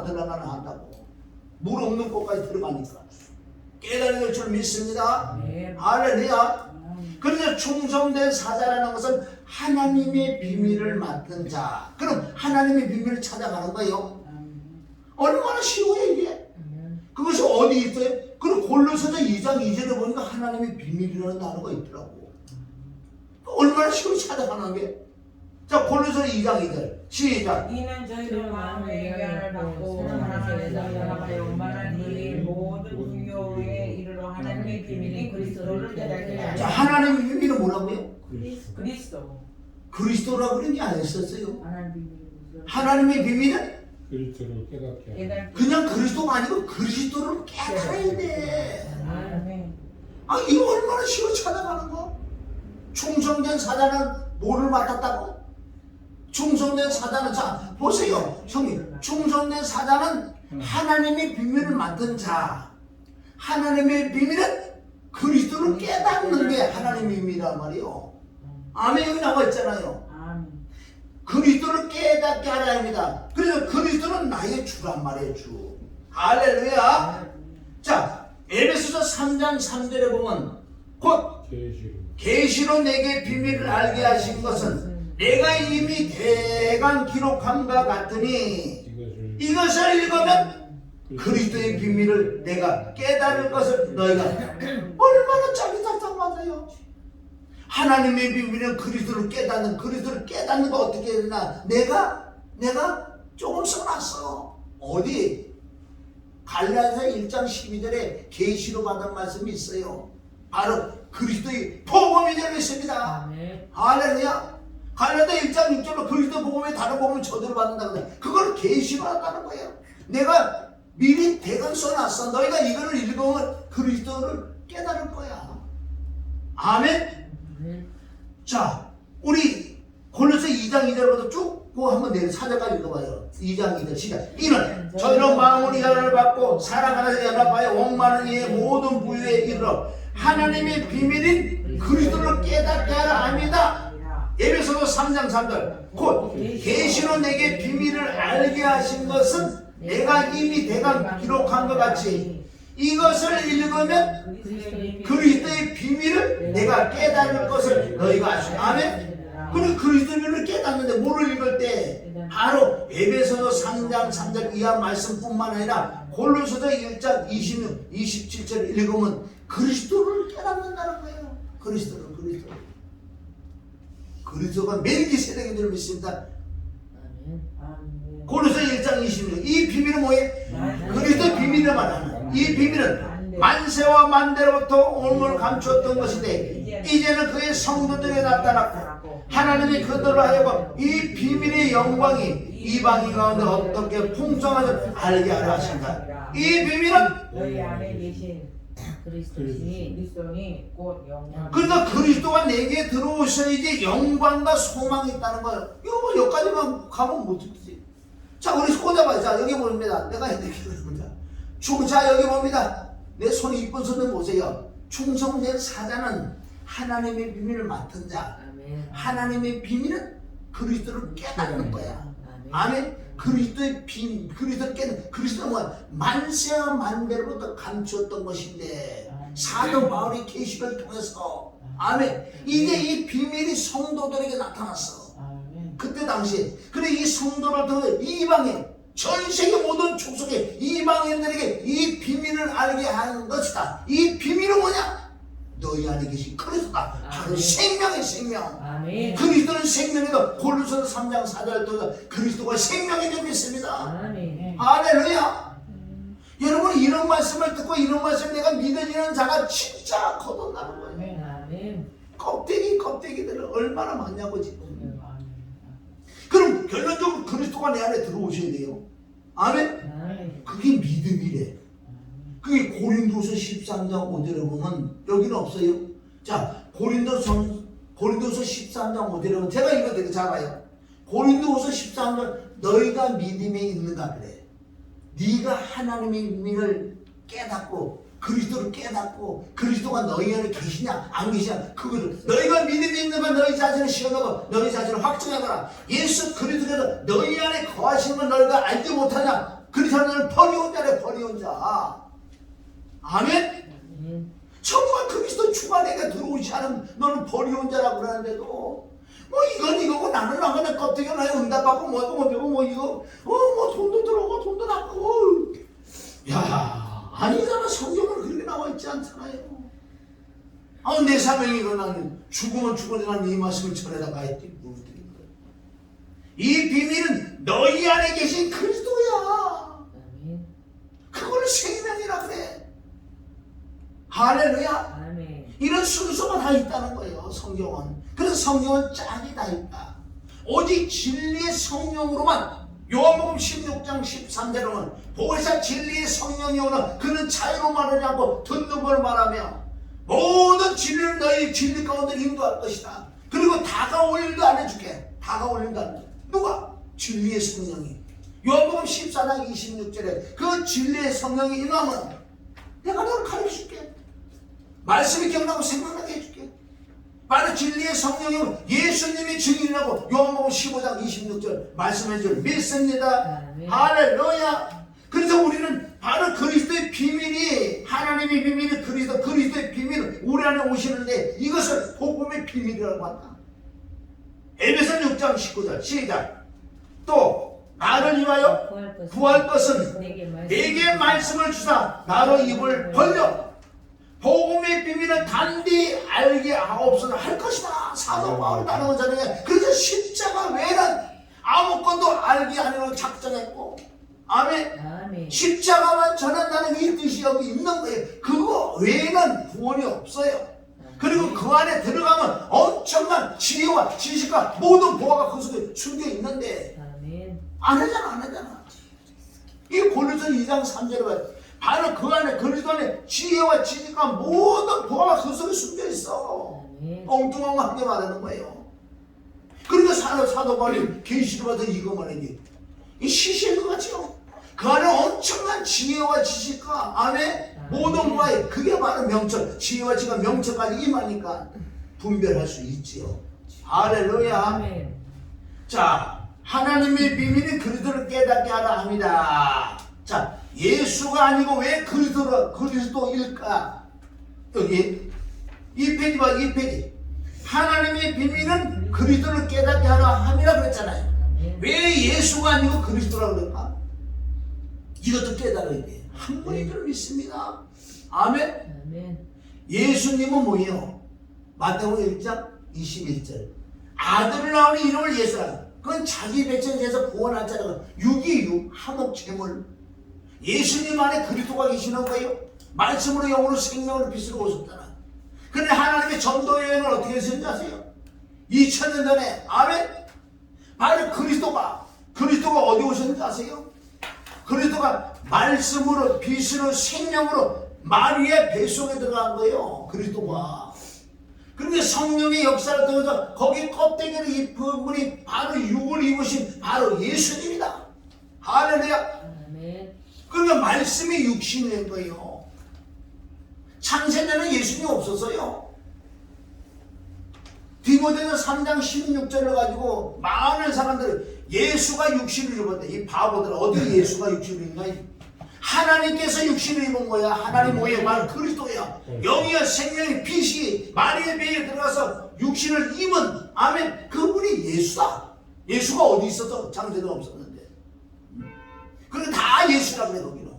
한다고. 물 없는 곳까지 들어가니까 깨달아야 될 줄 믿습니다. 할렐루야. 그래서 충성된 사자라는 것은 하나님의 비밀을 맡은 자. 그럼 하나님의 비밀을 찾아가는 거예요. 얼마나 쉬워요 이게. 그것이 어디 있어요? 그리고 골로새서 2장 2절에 보니까 하나님의 비밀이라는 단어가 있더라고. 얼마나 쉬워 찾아가는 게. 자, 골로새 2장 2절 시작. 이는 저희로 마음의 예견을 받고 하나님의 사랑하여 원만한 이 모든 중요에 이르러 하나님의 비밀인 그리스도를 깨닫게 하라. 자, 하나님의 비밀은 뭐라고요? 그리스도. 그리스도라고 그런 게 아니었어요. 하나님의 비밀은 그리스도를 깨닫게 하라. 그냥 그리스도가 아니고 그리스도를 깨달아야 돼. 아멘. 아, 이거 얼마나 쉬워 찾아가는 거? 충성된 사자는 뭐를 맡았다고? 충성된 사자는, 자 보세요 형님, 충성된 사자는 하나님의 비밀을 맡은 자. 하나님의 비밀은 그리스도를 깨닫는 게 하나님의 비밀이란 말이에요. 아멘. 여기 나와 있잖아요. 그리스도를 깨닫게 하라 합니다. 그래서 그리스도는 나의 주란 말이에요. 주. 할렐루야. 자, 에베소서 3장 3절에 보면 곧 계시로 내게 비밀을 알게 하신 것은 내가 이미 대강 기록함과 같으니 이것을 읽으면 그리스도의 비밀을 내가 깨달을 것을 너희가 얼마나 짜릿하단 말이에요. 하나님의 비밀은 그리스도를 깨닫는 거 어떻게 해야 되나? 내가 조금 써놨어. 어디? 갈라디아서 1장 12절에 계시로 받은 말씀이 있어요. 바로 그리스도의 복음이 되어 있습니다. 할렐루야. 갈라디아 1장 6절로 그리스도 복음에 다른 복음을 저대로 받는다고 해. 그걸 계시로 한다는 거예요. 내가 미리 대강 써놨어. 너희가 이거를 읽으면 그리스도를 깨달을 거야. 아멘. 자, 우리 골로새 2장 2절부터 쭉 한번 내려 4절까지 읽어봐요. 2장 2절 시작. 이는 저희로 마음으로 연합을 받고 사랑하는 연합하여 원만한 이의 모든 부유에 이르러 하나님의 비밀인 그리스도를 깨닫게 하라 합니다. 에베소서 3장 3절 곧 계시로 내게 비밀을 알게 하신 것은 내가 이미 대강 기록한 것 같이 이것을 읽으면 그리스도의 비밀을 내가 깨달을 것을 너희가 아시오. 아멘. 그리고 그리스도를 깨닫는데 뭐를 읽을 때 바로 에베소서 3장 3절 이하 말씀뿐만 아니라 골로새서 1장 26, 27절을 읽으면 그리스도를 깨닫는다는 거예요. 그리스도가 멜기세덱인 줄 믿습니다. 고린도서 1장 26. 이 비밀은 뭐예요? 그리스도의 비밀을 말하는. 이 비밀은 만세와 만대로부터 온물 감추었던 것인데 이제는 그의 성도들에게 나타났고 하나님이 그들로 하여금 이 비밀의 영광이 이방인 가운데 어떻게 풍성한지 알게 하려 하신다. 이 비밀은 너희 안에 계신 그리스도니 곧 영광. 그러니까 그리스도가 내게 들어오셔야지 영광과 소망이 있다는 거예요. 이거 뭐 여기까지만 가면 못 듣지. 자, 우리 꽂아봐요. 자, 여기 봅니다. 내가 이렇게 봅니다. 자, 여기 봅니다. 내 손이 이쁜 손을 보세요. 충성된 사자는 하나님의 비밀을 맡은 자. 하나님의 비밀은 그리스도를 깨닫는 거야. 아멘. 그리스도의 비밀, 그리스도를 깨닫는, 그리스도는 뭐야? 만세와 만대로부터 감추었던 것인데 사도 바울이 계시를 통해서 아멘. 이제 이 비밀이 성도들에게 나타났어. 그때 당시에. 그래 이 성도를 통해 이방인 전 세계 모든 족속의 이방인들에게 이 비밀을 알게 하는 것이다. 이 비밀은 뭐냐? 너희 안에 계신 그리스도다. 바로 생명의 생명. 아멘. 그리스도는 생명이다. 골로새서 3장 4절 통해서 그리스도가 생명인 줄 믿습니다. 아멘. 할렐루야. 여러분 이런 말씀을 듣고 이런 말씀을 내가 믿어지는 자가 진짜 거듭나는 거예요. 아멘. 껍데기들을 얼마나 많냐고 지금. 그럼 결론적으로 그리스도가 내 안에 들어오셔야 돼요. 아멘? 그게 믿음이래. 그게 고린도서 13장 5절에 보면 여기는 없어요. 자, 고린도서 13장 5절에 보면 제가 이거 되게 잘 봐요. 고린도서 13장 너희가 믿음에 있는가 그래. 네가 하나님의 비밀을 깨닫고 그리스도를 깨닫고 그리스도가 너희 안에 계시냐 안 계시냐 그거를 너희가 믿음이 있는가 너희 자신을 시험하고 너희 자신을 확증하거라. 예수 그리스도께서 너희 안에 거하시는 걸 너희가 알지 못하냐. 그리스도는 너를 버리온 자래. 버리온 자. 아멘. 정말 그리스도 주가 내게 들어오지 않으면 너는 버리온 자라고 그러는데도 뭐 이건 이거고 나는 그냥 껍데기가 나의 응답받고 뭐 이거 뭐 돈도 들어오고 돈도 나고 야 아니잖아. 성경은 그렇게 나와 있지 않잖아요. 내 사명이 나는 죽으면 죽으리라 이 말씀을 전해다가 했더니 이 비밀은 너희 안에 계신 그리스도야. 그걸 생명이라 그래. 할렐루야. 이런 순서가 다 있다는 거예요. 성경은. 그래서 성경은 짝이 다 있다. 오직 진리의 성령으로만 요한복음 16장 13절에 보면 보혜사 진리의 성령이 오는 그는 차이로 말하지 않고 듣는 걸 말하며 모든 진리를 너희 진리 가운데 인도할 것이다. 그리고 다가올 일도 안 해줄게. 다가올 일도 안 해줄게. 누가? 진리의 성령이. 요한복음 14장 26절에 그 진리의 성령이 임하면 내가 너를 가르쳐줄게. 말씀이 기억나고 생각나게 해줄게. 바로 진리의 성령이 예수님이 증인이라고 요한복음 15장 26절 말씀해 줄 믿습니다. 할렐루야. 그래서 우리는 바로 그리스도의 비밀이 하나님의 비밀이 그리스도의 비밀은 우리 안에 오시는데 이것을 복음의 비밀이라고 한다. 에베소서 6장 19절 시작. 또 나를 위하여 구할 것은 내게 말씀을 주사 나로 입을 벌려 복음의 비밀은 단디 알게 하옵소서 할 것이다. 사도 바울이 다른 자리에 그래서 십자가 외에는 아무것도 알게 하려고 작정했고 아멘. 십자가만 전한다는 이 뜻이 여기 있는 거예요. 그거 외에는 구원이 없어요. 그리고 그 안에 들어가면 엄청난 지혜와 지식과 모든 보화가 그 속에 숨겨 있는데 안 하잖아. 이 고린도서 2장 3절에 봐요. 바로 그 안에 그리스도 안에 지혜와 지식과 모든 보화가 그 속에 숨겨 있어. 엉뚱한 거 한 개 말하는 거예요. 그러니까 사도 바울이 계시를 받아 이거 말하니 이 시시한 것 같죠? 그 안에 엄청난 지혜와 지식과 안에 모든 보화에 그게 바로 명철. 지혜와 지식과 명철까지 임하니까 분별할 수 있지요. 할렐루야. 자, 하나님의 비밀이 그리스도를 깨닫게 하라 합니다. 자, 예수가 아니고 왜 그리스도일까? 여기 이 페이지 봐, 이 페이지. 하나님의 비밀은 그리스도를 깨닫게 하라 함이라 그랬잖아요. 왜 예수가 아니고 그리스도라고 그럴까? 이것도 깨달아야 돼. 한 분인 줄 믿습니다. 아멘. 예수님은 뭐예요? 마태복음 1장 21절. 아들을 낳으니 이름을 예수라. 그건 자기 백성에 대해서 구원할 자라가 6이 6 화목 제물. 예수님 안에 그리스도가 계시는 거예요. 말씀으로 영으로 생명을 빛으로 오셨잖아. 그런데 하나님의 전도 여행을 어떻게 했는지 아세요? 2000년 전에 아멘. 바로 그리스도가 어디 오셨는지 아세요? 그리스도가 말씀으로 빛으로 생명으로 마리아의 뱃속에 들어간 거예요. 그리스도가. 그런데 성령의 역사를 통해서 거기 껍데기를 입은 분이 바로 육을 입으신 바로 예수님이다. 할렐루야. 그러니까 말씀이 육신이 된 거예요. 창세전에 예수님이 없었어요. 디모데전 3장 16절을 가지고 많은 사람들이 예수가 육신을 입었대. 이 바보들 어디 예수가 육신을 입나? 하나님께서 육신을 입은 거야. 하나님 모양 바로 그리스도야. 영이야 생명의 빛이 마리아의 배에 들어가서 육신을 입은 아멘. 그분이 예수다. 예수가 어디 있었어? 창세전 없었는데. 그게 다 예수라고 그래 거기는.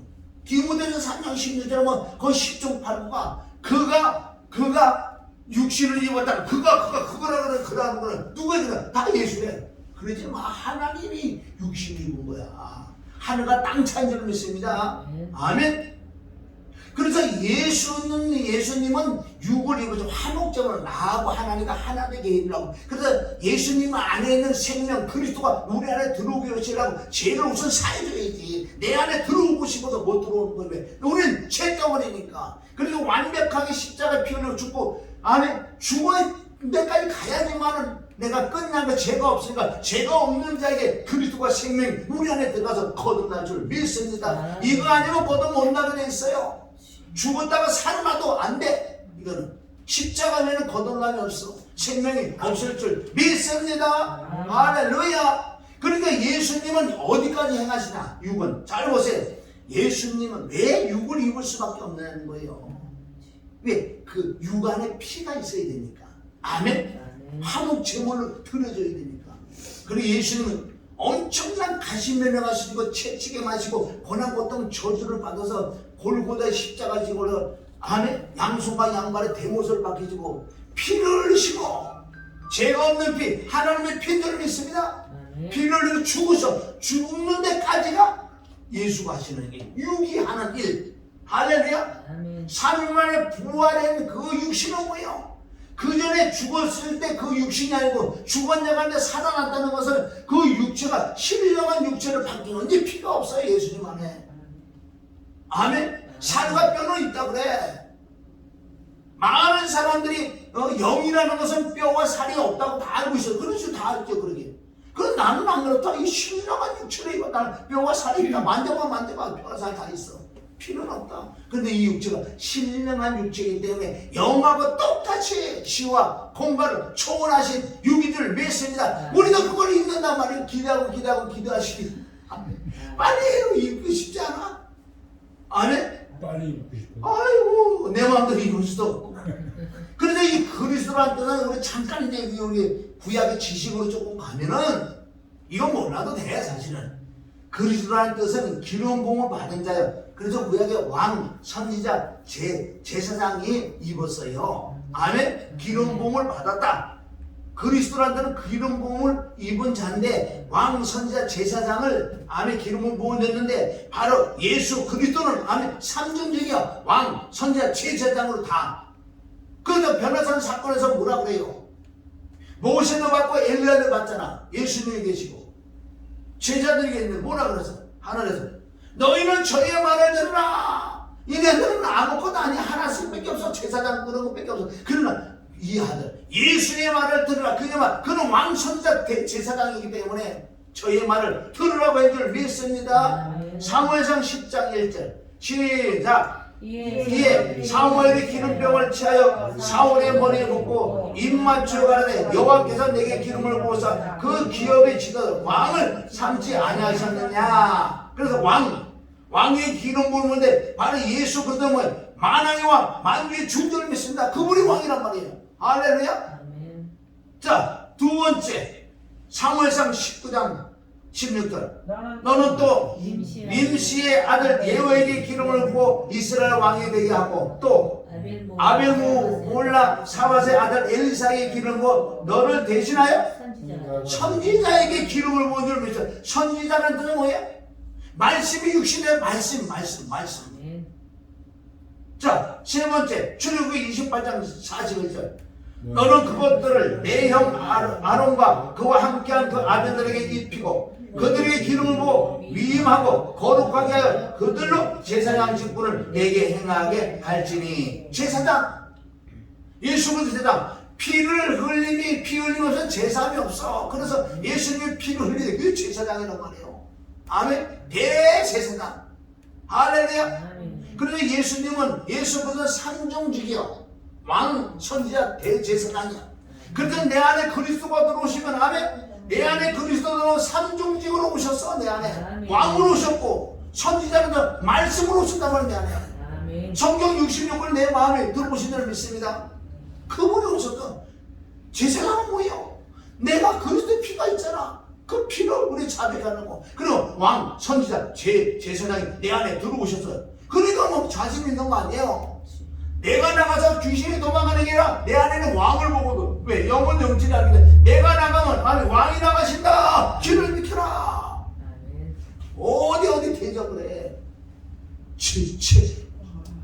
디모데전 3장 16절에 보면 거기 10종 8구가 그가 육신을 입었다. 그거라 그래. 그라는 거는 누가 그래? 다 예수래. 그러지 마. 하나님이 육신을 입은 거야. 하늘과 땅 차이인 줄 믿습니다. 아멘. 그래서 예수님은 육을 입어서 화목제물을 나하고 하나님과 하나 되게 해주려고. 그래서 예수님 안에 있는 생명 그리스도가 우리 안에 들어오게 하시려고 죄를 우선 사해줘야지. 내 안에 들어오고 싶어도 못 들어오는 거예요. 왜? 우리는 죄덩어리니까. 그리고 완벽하게 십자가 피 흘려 죽고 안에 죽어야 때까지 가야지만은 내가 끝난 거 죄가 없으니까 죄가 없는 자에게 그리스도가 생명이 우리 안에 들어가서 거듭날 줄 믿습니다. 이거 아니면 거듭 못 나게 돼 있어요. 죽었다가 살아나도 안 돼. 이거는 십자가면은 거듭남이 없어. 생명이 없을 줄 믿습니다. 할렐루야. 그러니까 예수님은 어디까지 행하시나? 육은 잘 보세요. 예수님은 왜 육을 입을 수밖에 없는 거예요? 왜? 그 육 안에 피가 있어야 되니까. 아멘. 화목 제물로 드려져야 되니까. 그리고 예수님은 엄청난 가시면을 하시고 채찍에 마시고 고난 고통 저주를 받아서 골고다 십자가 지고 안에 양손과 양발에 대못을 박히시고 피를 흘리시고 죄가 없는 피 하나님의 피를 믿습니다. 피를 흘리고 죽으셔 죽는 데까지가 예수가 하시는 게 육이 하는 일. 할렐루야. 3일 만에 부활한 그 육신은 뭐예요? 그 전에 죽었을 때 그 육신이 아니고 죽었냐는데 살아났다는 것은 그 육체가 신령한 육체를 바뀌는 게 피가 없어요. 예수님 안에. 아멘. 살과 뼈는 있다 그래. 많은 사람들이 영이라는 것은 뼈와 살이 없다고 다 알고 있어요. 그렇죠. 다 알죠. 그러게. 그럼 나는 안 그렇다. 이 신령한 육체를 입어. 나는 뼈와 살이 있다. 만져봐 뼈와 살이 다 있어. 피는 없다. 근데 이 육체가 신령한 육체이기 때문에 영하고 똑같이 시와 공간을 초월하신 육이들 믿습니다. 우리도 그걸 입는단 말이에요. 기대하시기. 빨리 해요. 입고 싶지 않아? 아멘? 빨리 입고 싶어요. 아이고 내 마음대로 입을 수도 없고. 그래서 이 그리스도라는 뜻은 우리 잠깐 이제 우리 구약의 지식으로 조금 가면은 이건 몰라도 돼 사실은. 그리스도라는 뜻은 기름 부음을 받은 자요. 그래서 구약의 왕, 선지자, 제사장이 입었어요. 아멘. 기름 부음을 받았다. 그리스도라는 뜻은 기름 부음을 입은 자인데 왕, 선지자, 제사장을 아멘 기름을 부어줬는데 바로 예수 그리스도는 아멘 삼존적이야. 왕, 선지자, 제사장으로 다. 그래서 변화산 사건에서 뭐라 그래요? 모세도 받고 엘리야도 받잖아. 예수님이 계시고 제자들이 있는데 뭐라 그래서 하늘에서 너희는 저의 말을 들으라. 이네들은 아무것도 아니 하나씩밖에 없어. 제사장 그런 것밖에 없어. 그러나 이 아들 예수의 말을 들으라. 그는 왕선자 제사장이기 때문에 저의 말을 들으라고 해줄 믿습니다. 사무엘상 10장 1절 시작. 이에 사무엘이 기름병을 취하여 사울의 머리에 붓고 입 맞추어 가라되 여호와께서 내게 기름을 부어서 그 기업에 지도록 왕을 삼지 아니하셨느냐. 그래서 왕의 기름 부으는데 바로 예수 그리스도는 만왕의 왕 만주의 중전을 믿습니다. 그분이 왕이란 말이에요. 할렐루야. 자, 두 번째 사무엘상 19장 16절. 너는 또 님시의 아들 예후에게 기름을 부어 이스라엘 왕이 되게 하고 또 아벨무 몰라 사밧의 아들 엘리사에게 기름을 부어 너를 대신하여 선지자에게 기름을 부어 줄 믿어. 선지자는 뜻은 뭐예요? 말씀이 육신의 말씀. 자, 세 번째 출애굽기 28장 41절. 너는 그것들을 내 형 아론과 그와 함께한 그 아들들에게 입히고 그들에게 기름을 부어 위임하고 거룩하게 하여 그들로 제사장 직분을 내게 행하게 할지니. 제사장, 예수 그리스도 제사장. 피를 흘림이 피 흘림없으면 제사함이 없어. 그래서 예수님이 피를 흘리는 그 제사장이란 말이에요. 아멘. 대제사장. 할렐루야. 그런데 예수님은 예수 그리스도는 산정직이요, 왕, 선지자, 대제사장이야. 그런데 내 안에 그리스도가 들어오시면, 아멘, 내 안에 그리스도는 산정직으로 오셨어. 내 안에 왕으로 오셨고 선지자는 말씀으로 오신단 말이야. 내 안에 성경 66을 내 마음에 들어오신 줄 믿습니다. 그분이 오셨던 제사장은 뭐예요? 내가 그리스도의 피가 있잖아. 그 피를 우리 자백하는 거. 그리고 왕, 선지자, 제사장이 내 안에 들어오셨어요. 그러니까 뭐 자신 있는 거 아니에요. 내가 나가서 귀신이 도망가는 게 아니라 내 안에는 왕을 보거든. 왜? 영은 영질이 하는데 내가 나가면 아니 왕이 나가신다. 길을 비켜라. 어디 대접을 해.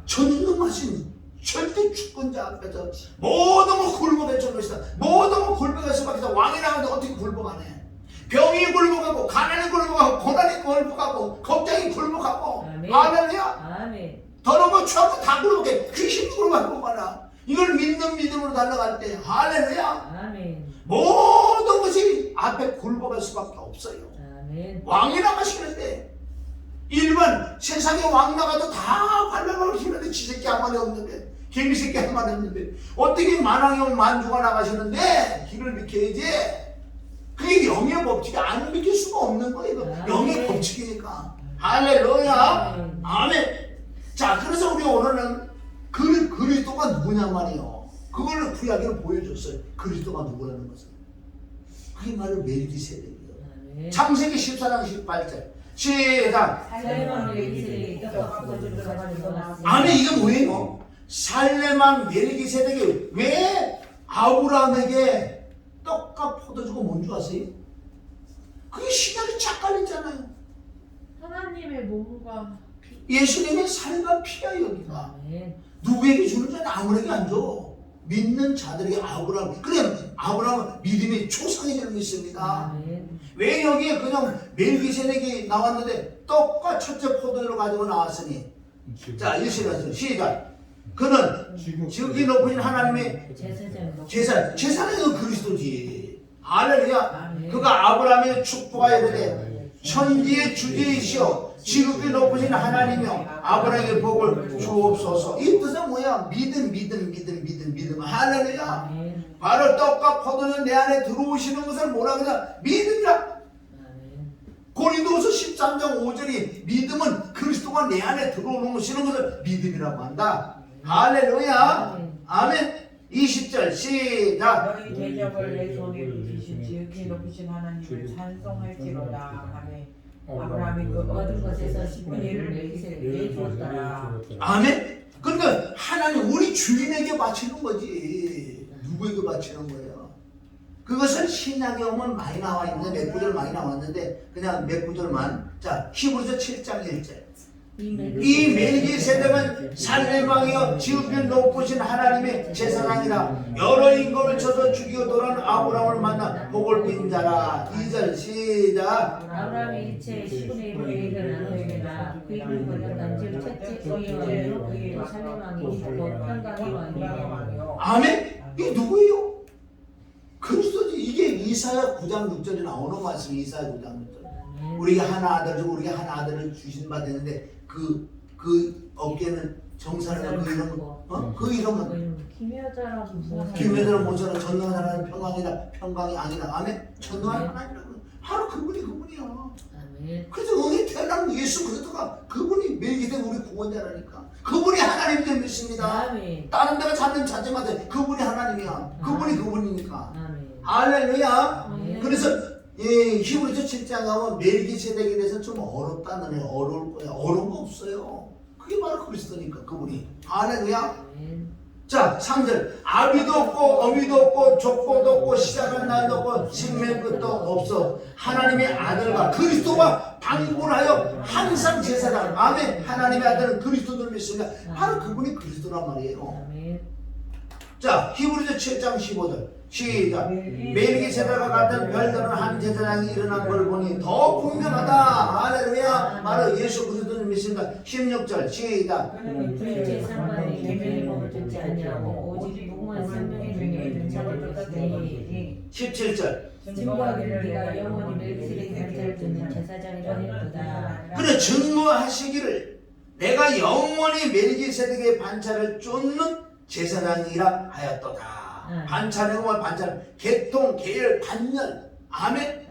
전능하신 절대 주권자 앞에서 모든 걸 굴복했던 것이다. 모든 걸 굴복했을 밖에서 왕이 나가는데 어떻게 굴복하네. 병이 굴복하고 가난이 굴복하고 고난이 굴복하고 걱정이 굴복하고. 아멘이야. 더러운 거 추하고 다 굴복해. 귀신이 굴복하고 말아. 이걸 믿는 믿음으로 달려갈 때 할렐루야. 모든 것이 앞에 굴복할 수밖에 없어요. 왕이 나가시는데 일반 세상에 왕 나가도 다 발명을 키우는데 지새끼 한 마리 없는데, 개미새끼 한 마리 없는데 어떻게 만왕형 만주가 나가시는데 길을 비켜야지. 그게 영의 법칙이 안 비킬 수가 없는 거예요. 영의 법칙이니까. 할렐루야. 아멘. 자, 그래서 우리 오늘은 그리스도가 누구냐 말이에요. 그걸 구약에는 보여줬어요. 그리스도가 누구라는 것을. 그게 바로 멜기세덱이에요. 창세기 14장 18절 시작. 아니 이게 뭐예요? 살레만 멜기세덱이 왜 아브라함에게 떡과 포도 주고 뭔 줄 아세요? 그게 신약이 착각했잖아요. 하나님의 몸과 예수님의 살과 피야 여기가. 누구에게 주는 자는 아무에게 안 줘. 믿는 자들에게 아브라함. 그래 아브라함은 믿음의 초상이라는 믿습니다. 왜 여기에 그냥 멜기세덱이 나왔는데 떡과 첫째 포도를 가지고 나왔으니. 자, 일시라서 시작. 그는 지극히 높으신 하나님의 제사장이 그리스도지. 할렐루야. 그가 아브라함의 축복하여 이르되 천지의 주제이시오 지극히 높으신 하나님이여 아브라함에게 복을 주옵소서. 이 뜻은 뭐야? 믿음. 할렐루야. 바로 떡과 포도는 내 안에 들어오시는 것을 뭐라 그러냐? 믿음이라. 고린도후서 13장 5절이 믿음은 그리스도가 내 안에 들어오는 것을 믿음이라고 한다. 할렐루야. 아멘. 20절 시작. 너희 대적을 내 손에 붙이신 지극히 높으신 하나님을 찬송할지로다 하매 아브라함이 그 얻은 것에서 10분의 1을 멜기세덱에게 주었더라. 아멘. 그러니까 하나님 우리 주인에게 바치는 거지. 누구에게 바치는 거예요? 그것은 신약에 오면 많이 나와 있는데 몇 구절 많이 나왔는데 그냥 몇 구절만. 자, 히브리서 7장 1절. 이 멜기세덱은 살렘왕이여 지극히 높으신 하나님의 제사장이라 여러 임금을 쳐서 죽이고 돌아온 아브라함을 만나 복을 빈 자라. 2절 시작. 아브라함의 일체 10분의 1을 계획을 나누어내라. 그 이름을 번역한 즉 첫째 의왕이요 그 살렘왕이 곧 평강의 왕이요. 아멘. 이게 누구예요? 그리스도지. 이게 이사야 9장 6절에 나오는 말씀. 이사야 9장 6절. 우리가 하나 아들을 주신 바 되는데 그 어깨는 정사를 그 이름은 그 이름은 김여자라고 모처럼 전능한 하나님 평강이 아니라. 아멘. 전능한 하나님이라고 바로 그분이야. 그래서 응에 태어난 예수 그리스도가 그분이 멜기세덱 우리 구원자라니까. 그분이 하나님 될 믿습니다. 다른 데가 찾지마세요. 그분이 하나님이야. 그분이니까. 할렐루야. 그래서 이 히브리서 7장 가면 멜기세덱에 대해서 좀 어렵다는 애 어려울 거야. 어려운 거 없어요. 그게 바로 그리스도니까 그분이. 할렐루야. 자 3절 아비도 없고 어미도 없고 족보도 없고 시작한 날도 없고 생명 끝도 없어 하나님의 아들과 그리스도가 방불하여 항상 제사장. 아멘. 하나님의 아들은 그리스도를 믿습니다. 바로 그분이 그리스도란 말이에요. 자 히브리서 7장 15절 시작. 멜기세덱과 같은 별다른 한 제사장이 일어난 걸 보니 더 분명하다. 할렐루야. 바로 예수 그리스도를 믿습니다. 16절 시작. 그는 그 제사만이 계명을 듣지 아니하고 오직 무모한 생명의 중에 자를 깎으니 17절 증거하기를 네가 영원히 멜기세덱의 반차를 듣는 제사장이라 하였도다. 그래 증거하시기를 내가 영원히 멜기세덱의 반차를 쫓는 제사장이라 하였도다. 반차는 뭐 반차 계통 계열 반열 아멘.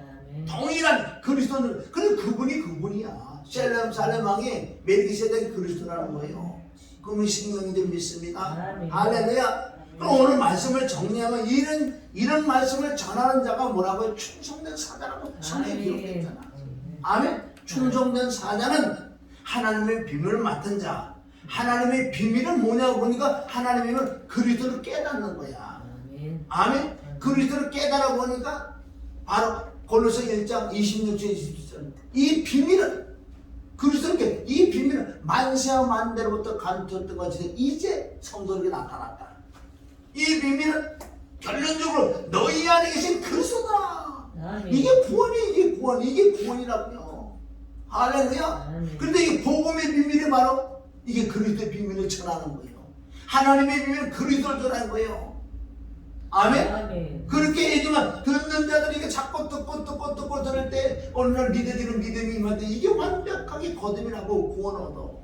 동일한 그리스도는 그래 그분이 그분이야. 셀렘 왕이 멜기세덱이 그리스도라는 거예요. 그분이 신명이들 믿습니다. 할렐루야. 그럼 오늘 말씀을 정리하면 이런 말씀을 전하는 자가 뭐라고요? 충성된 사자라고 성경에 기록했잖아. 아멘. 충성된 사자는 하나님의 비밀을 맡은 자. 하나님의 비밀은 뭐냐고 보니까 하나님의 그리스도를 깨닫는 거야. 아멘. 그리스도를 깨달아 보니까 바로 골로새 1장 26절 27절 이 비밀은 그리스도께 이 비밀은 만세와 만대로부터 감추었던 것이 이제 성도에게 나타났다. 이 비밀은 결론적으로 너희 안에 계신 그리스도다. 이게 구원이 이게 구원 이게 구원이라고요. 할렐루야. 그런데 이 복음의 비밀이 바로 이게 그리스도의 비밀을 전하는 거예요. 하나님의 비밀은 그리스도를 전하는 거예요. 아멘. 그렇게 얘기만 듣는 자들이 자꾸 듣고 들을 때 어느 날 믿어지는 믿음이 임한데 이게 완벽하게 거듭이 나고 구원을 얻어.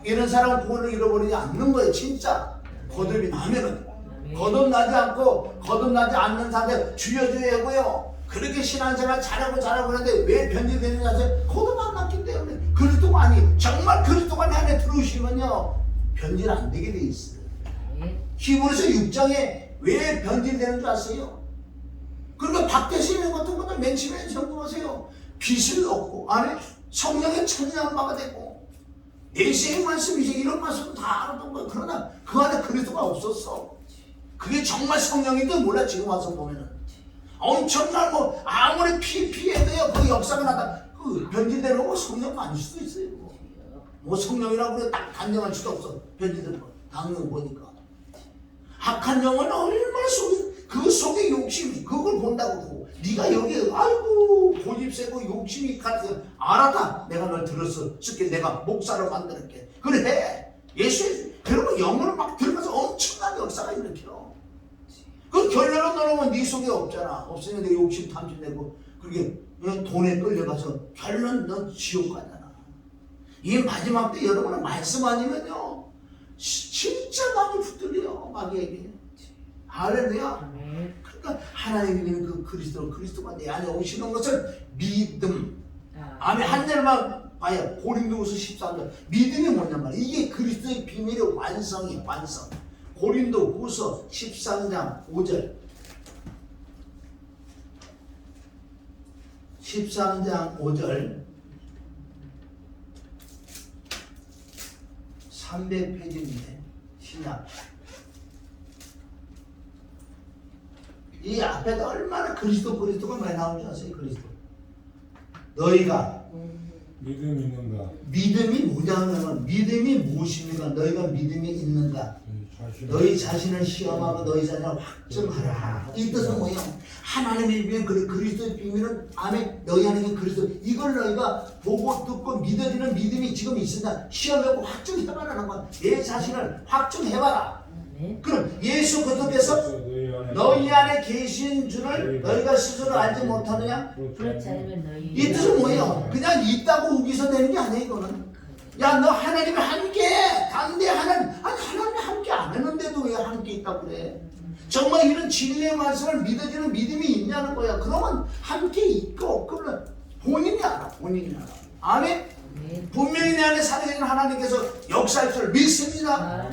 이런 사람은 구원을 잃어버리지 않는 거예요. 진짜 거듭이 나면은 거듭나지 않고 거듭나지 않는 상태 주여주여고요. 그렇게 신앙생활 잘하고 하는데 왜 변질되는지 아세요? 거듭 안 났기 때문에. 그리스도가 아니 정말 그리스도가 내 안에 들어오시면요 변질 안 되게 돼 있어요. 히브리서 6장에 왜 변질되는 줄 아세요? 그러니까 박대신의 같은 것도 맨 처음에 점검하세요. 빛을 얻고 안에 성령의 천연한마가 되고 내세의 말씀이지 이런 말씀 다 알았던 거야. 그러나 그 안에 그리스도가 없었어. 그게 정말 성령인지 몰라. 지금 와서 보면은 엄청난 뭐 아무리 피해도요 그 역사가 나다 그 변질되는 거 성령 아닐 수도 있어요. 뭐 성령이라고 그래 딱 단정할 수도 없어. 변질되는 거 당연 보니까 악한 영은 얼마나 그 속에 욕심이 그걸 본다고 보고 네가 여기 아이고 고집 세고 욕심이 같은 알았다. 내가 널 들었어. 쉽게 내가 목사로 만들었게. 그래 예수 여러분 영으로 막 들어가서 엄청난 역사가 일으켜. 그 결론은 너는 네 속에 없잖아. 없으면 내 욕심 탐진내고 그게 돈에 끌려가서 결론 넌 지옥 가잖아. 이 마지막 때 여러분은 말씀 아니면요 진짜 마음이 붙들려 마귀에게. 할렐루야. 그러니까 하나님이 믿는 그 그리스도가 내 안에 오시는 것을 믿음. 아멘. 한 절만 봐요. 고린도후서 13절 믿음이 뭐냔 말이야. 이게 그리스도의 비밀의 완성이 완성. 고린도후서 13장 5절 13장 5절 300페이지인데 신약 이 앞에도 얼마나 그리스도가 많이 나오는 줄 아세요? 그리스도 너희가 믿음 있는가? 믿음이 뭐냐면 믿음이 무엇입니까? 너희가 믿음이 있는가? 너희 자신을 시험하고 너희 자신을 확증하라. 이 뜻은 뭐예요? 하나님의 비밀 그리스도의 비밀은 아멘 너희 안에 있는 그리스도 이걸 너희가 보고 듣고 믿어지는 믿음이 지금 있으니까 시험하고 확증해봐라는 거야. 내 자신을 확증해봐라. 그럼 예수 그리스도께서 너희 안에 계신 줄을 너희가 스스로 알지 못하느냐? 그렇지 않으면 너희 이 뜻은 뭐예요? 그냥 있다고 우기서 되는 게 아니에요. 이거는 야 너 하나님이 함께 단대 하나님이 함께 안 했는데도 왜 함께 있다고 그래? 정말 이런 진리의 말씀을 믿어지는 믿음이 있냐는 거야. 그러면 함께 있고 그러면 본인이 알아. 아멘? 분명히 내 안에 살아계신 하나님께서 역사할 줄 믿습니다.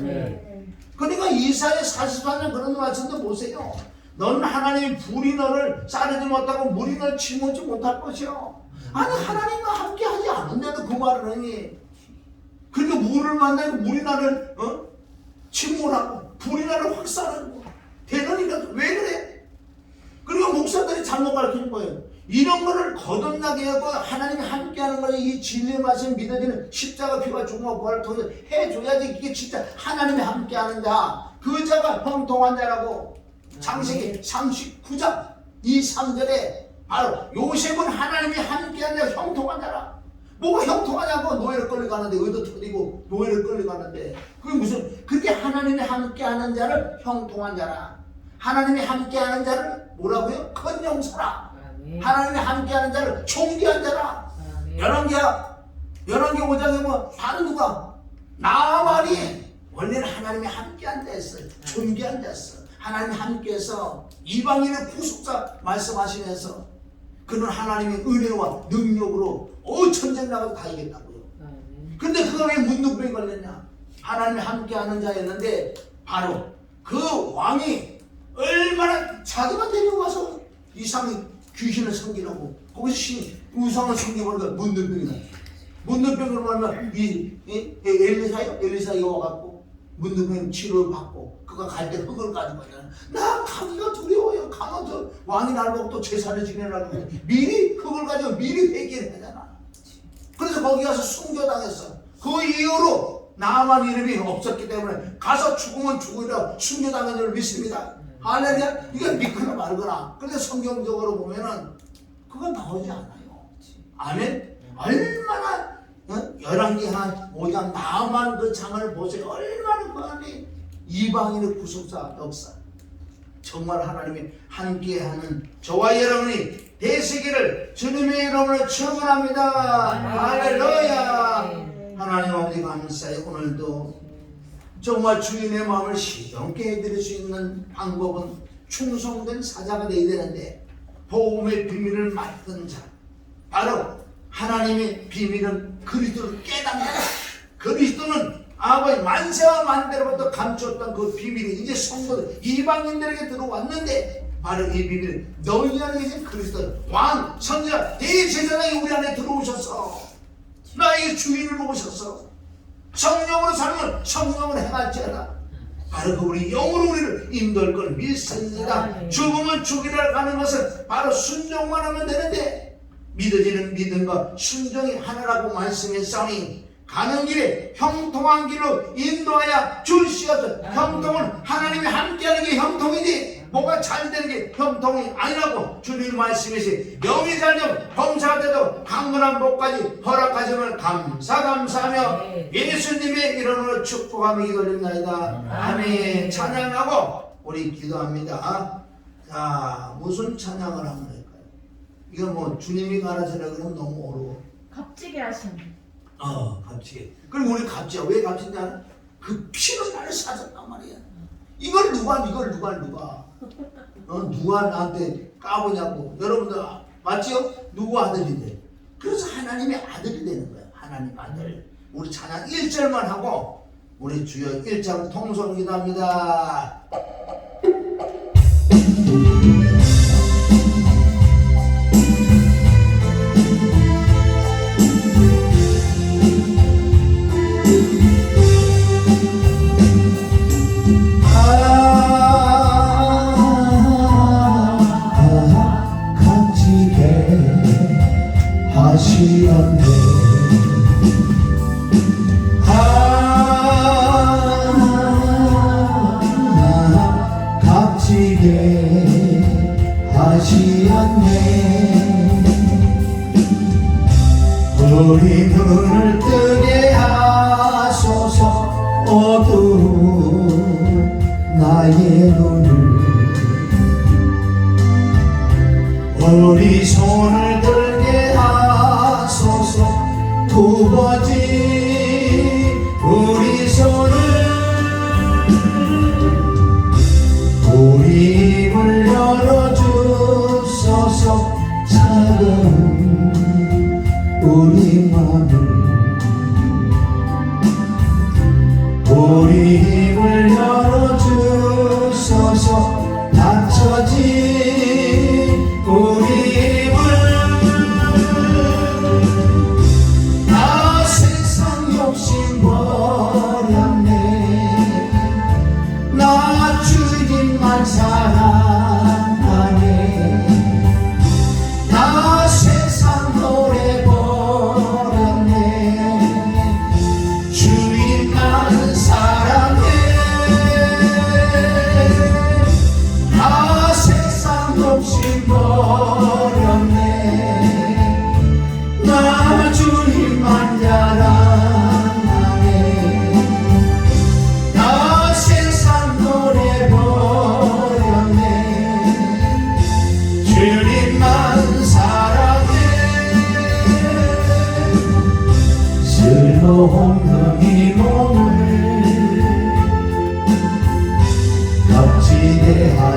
그러니까 이사야 44년 그런 말씀도 보세요. 넌 하나님이 불이 너를 자르지 못하고 물이 너를 침몰지 못할 것이요. 아니 하나님과 함께 하지 않는데도 그 말을 하니. 그러니까 물을 만나고 물이 나를 침몰하고 불이 나를 확산하고 되느니까 왜 그래? 그리고 목사들이 잘못 가르치는 거예요. 이런 거를 거듭나게 하고 하나님이 함께하는 거는 이 진리의 말씀 믿어지는 십자가 피와 죽음과 부활을 통해서 해줘야지 이게 진짜 하나님이 함께하는 자. 그 자가 형통한 자라고. 창세기 39장 2, 3절에 바로 요셉은 하나님이 함께한 자 형통한 자라. 뭐가 형통하냐고. 노예를 끌려가는데 의도 터지고 노예를 끌려가는데 그게 무슨 그게 하나님이 함께하는 자를 형통한 자라. 하나님이 함께하는 자를 뭐라고요? 큰 용서라. 하나님이 함께하는 자를 존귀한 자라. 열왕기야. 열왕기 5장에 뭐 다른 누가 나아만이 원래는 하나님이 함께한 자였어요. 존귀한 자였어. 하나님이 함께해서 이방인의 구속자 말씀하시면서 그는 하나님의 은혜와 능력으로 전쟁 나가도 다 이겼다고요. 근데 그가 왜 문둥병에 걸렸냐? 하나님이 함께하는 자였는데 바로 그 왕이 얼마나 자기만 데려와서 이상히 귀신을 섬기라고 거기서 우상을 섬겨보니까 문둥병이 나. 문둥병으로 말하면 엘리사가 와갖고 문둥병 치료를 받고 그가 갈 때 흙을 가지고 왔잖아. 나 가기가 두려워요. 가면 저 왕이 날 보고 또 제사를 지내라고 미리 흙을 가지고 미리 회개를 하잖아. 그래서 거기 가서 순교당했어. 그 이후로 나아만 이름이 없었기 때문에 가서 죽으면 죽으리라 순교당한 줄 믿습니다. 할렐루야. 이건 믿거나 말거나. 그런데 성경적으로 보면은 그건 나오지 않아요. 아멘. 얼마나 열왕기 한 5장 나아만 그 장을 보세요. 얼마나 그 안에 이방인의 구속사 역사. 정말 하나님이 함께하는 저와 여러분이 되시기를 주님의 이름으로 축원합니다. 할렐루야. 하나님 아버지 감사해요. 오늘도 정말 주인의 마음을 시원케 해드릴 수 있는 방법은 충성된 사자가 되어야 되는데 복음의 비밀을 맡은 자 바로 하나님의 비밀은 그리스도를 깨닫는 그리스도는 아버지 만세와 만대로부터 감추었던 그 비밀이 이제 성도들 이방인들에게 들어왔는데 바로 이 비밀 너희 안에 계신 그리스도 왕 선지자 대제사장이 우리 안에 들어오셔서 나의 주인을 오셔서 성령으로 살면 성령으로 행할지어다. 바로 그 우리 영으로 우리를 인도할 걸 믿습니다. 죽으면 죽이라 가는 것은 바로 순종만 하면 되는데 믿어지는 믿음과 순종이 하나라고 말씀했사오니 가는 길에 형통한 길로 인도하여 주시옵소서. 형통은 하나님이 함께하는 게 형통이지 뭐가 잘 되는 게 형통이 아니라고 주님 말씀이시 영이 잘되면 범사가 돼도 강건한 복까지 허락하심을 감사하며 예수님의 이름으로 축복하며 기도드립니다. 아멘. 찬양하고 우리 기도합니다. 자, 무슨 찬양을 하면 할까요? 이건 뭐 주님이 가르치라 그러면 너무 어려워. 값지게 하시는. 값지게. 그리고 우리 값지야. 왜 값진지 알아? 그 피를 나를 사줬단 말이야. 이걸 누가 누가 나한테 까보냐고. 여러분들 맞죠? 누구 아들인데. 그래서 하나님의 아들이 되는 거야. 하나님 아들. 우리 찬양 1절만 하고 우리 주여 1장 통성 기도합니다. 하시었네. 값지게 하시었네. 우리 눈을 뜨게 하소서. 어두운 나의 눈을 우리 손을 들게 하소서. 굽어진 우리 손을 우리 입을 열어주소서. 작은 우리 마음을 우리 입을 열어주소서. 닫혀진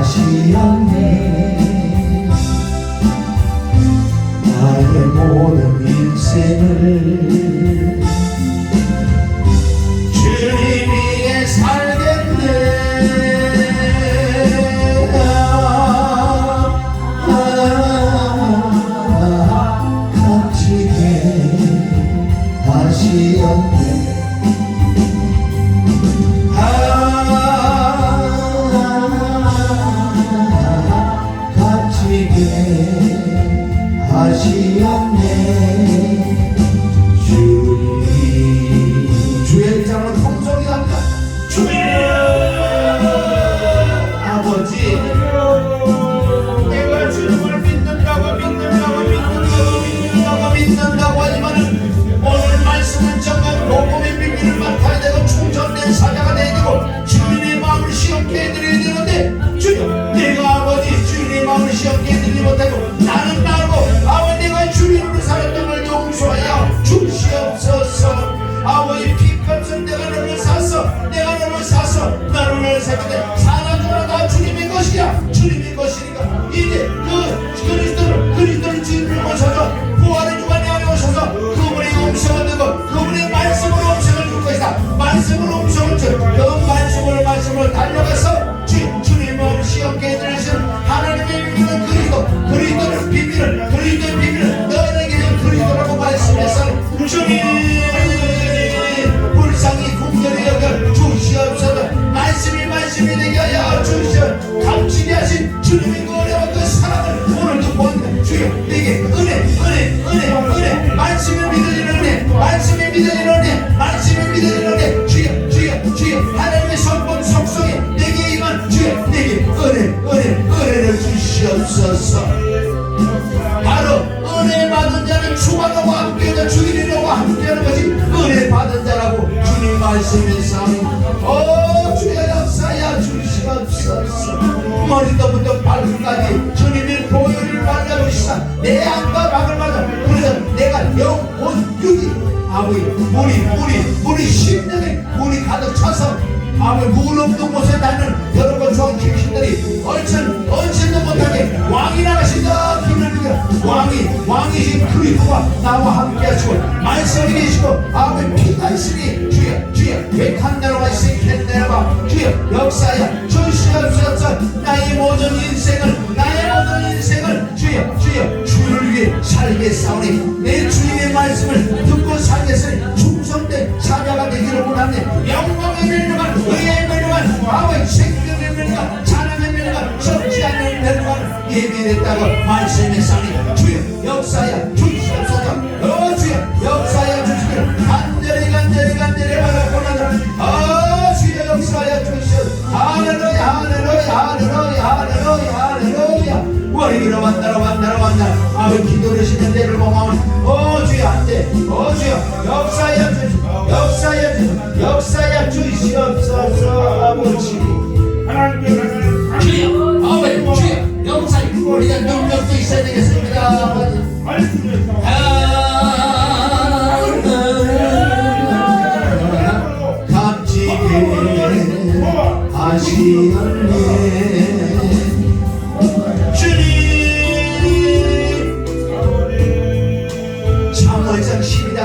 하시었네. 나의 모든 인생을 주님 위에 살겠네. 값지게 하시었네. 값지게 하시었네. 주의 이름으로 통성이 합니다. 주여 아버지, 내가 주님을 믿는다고 하지만은 오늘 말씀은 정말 복음의 비밀을 맡아야 되고 충전된 사자가 되야 되고 주님의 마음을 시험케 해드려야 되는데 주여, 내가 아버지 주님의 마음을 시험케 해드리지 못하고 나는 나고 아버지 내가 주님으로 살았던 걸 용서하여 주시옵소서. 아버지 피값은 내가 너를 샀어, 내가 너를 샀어, 나를 너를 샀는데 사나주나 다 주님의 것이야. 주님의 것이니까 이제 그 그리스도를 주님을 모셔서 부활의 주가 내 안에 오셔서 그분의 음성을 듣고 그분의 말씀으로 음성을 줄 것이다. 말씀으로 음성을 줄, 그 말씀으로 달려가서 주님의 마음을 시험케 해드리시는 하나님의 비밀은 그리스도의 비밀을 너에게 그리스도라고 말씀해서 주님 불쌍히 궁절히 여겨 주시옵소서. 말씀이 되게 하여 주시옵소서. 값지게 하신 주님의 그 은혜와 그 사랑을 오늘도 보는 주여, 내게 은혜 말씀이 믿어지는 은혜 주여 하나님의 성품 속성에 내게 임한 주여, 내게 은혜를 주시옵소서. 바로 은혜 받은 자는 주관하고 함께하는 주인이라고 함께하는 것이 은혜 받은 자라고 주님 말씀이사옵니다. 주여 역사야 주시옵소서. 머리부터 발끝까지 주님의 보혈을 발라주시사 내 안과 막을 받아. 그래서 내가 영혼 육이 아버지 물이 심령에 물이 가득 차서 아버지 물 없는 곳에 다니는 여러분 좋은 귀신들이 얼씬도 못하게 왕이 나가신다. 왕이신 그리스도가 나와 함께 하시고 말씀이 계시고 아버지 피가 있으니 주여 백한 나라가 있으니 캔내라봐. 주여 역사야 주시옵소서. 나의 모든 인생을 주를 위해 살겠사오니 내 주님의 말씀을 듣고 살겠으니 충성된 사자가 되기를 원하네. 영광의 멸류관 의의 멸류관 아버지 생명의 멸류관 찬양의 멸류관 적지 않는 멸류관을 예비했다고 말씀했사오니 주여 역사야 주시옵소서. 주여 역사야 주시기를 간절히 바라보나다. 주여 역사야 주시옵소서. 할렐루야 머리로 만나러 아버지 기도하시는 데를 보면 주여 안돼. 주여 역사야 주시옵소서. 아버지 주여 아버지 주여 역사에 우리가 능력도 있어야 되겠습니다. 아버지 값지게 하시었네. 사무엘상 12장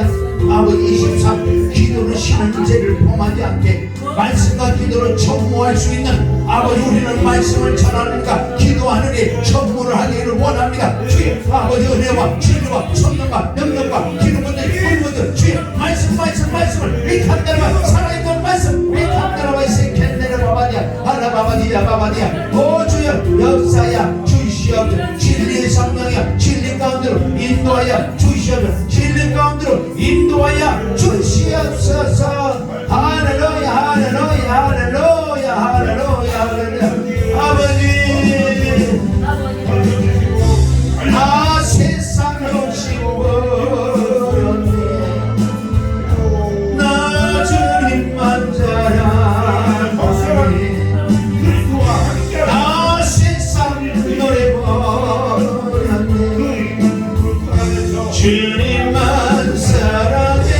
아버지 23 기도를 쉬는 죄를 범하지 않게 말씀과 기도로 전무할 수 있는 아버지 우리는 말씀을 전하니까 기도하느니 전무를 하기를 원합니다. 주여 아버지 은혜와 진리와 천능과 능력과 기도분들 불분들 주여 말씀을 위칸다라바 살아있는 말씀 위칸다라바 이세캔네르 바바디야 하나바바디야 바바디야. 주여 역사야 주시옵소서. 진리의 성령이야 진리 가운데로 인도하여 주시옵소서. 진리 가운데로 인도하여 주시옵소서. 할렐루야 아버지 나 세상 욕심고 버렸네. 나 주님만 자랑하네. 나 세상 노래 버렸네. 주님만 사랑해.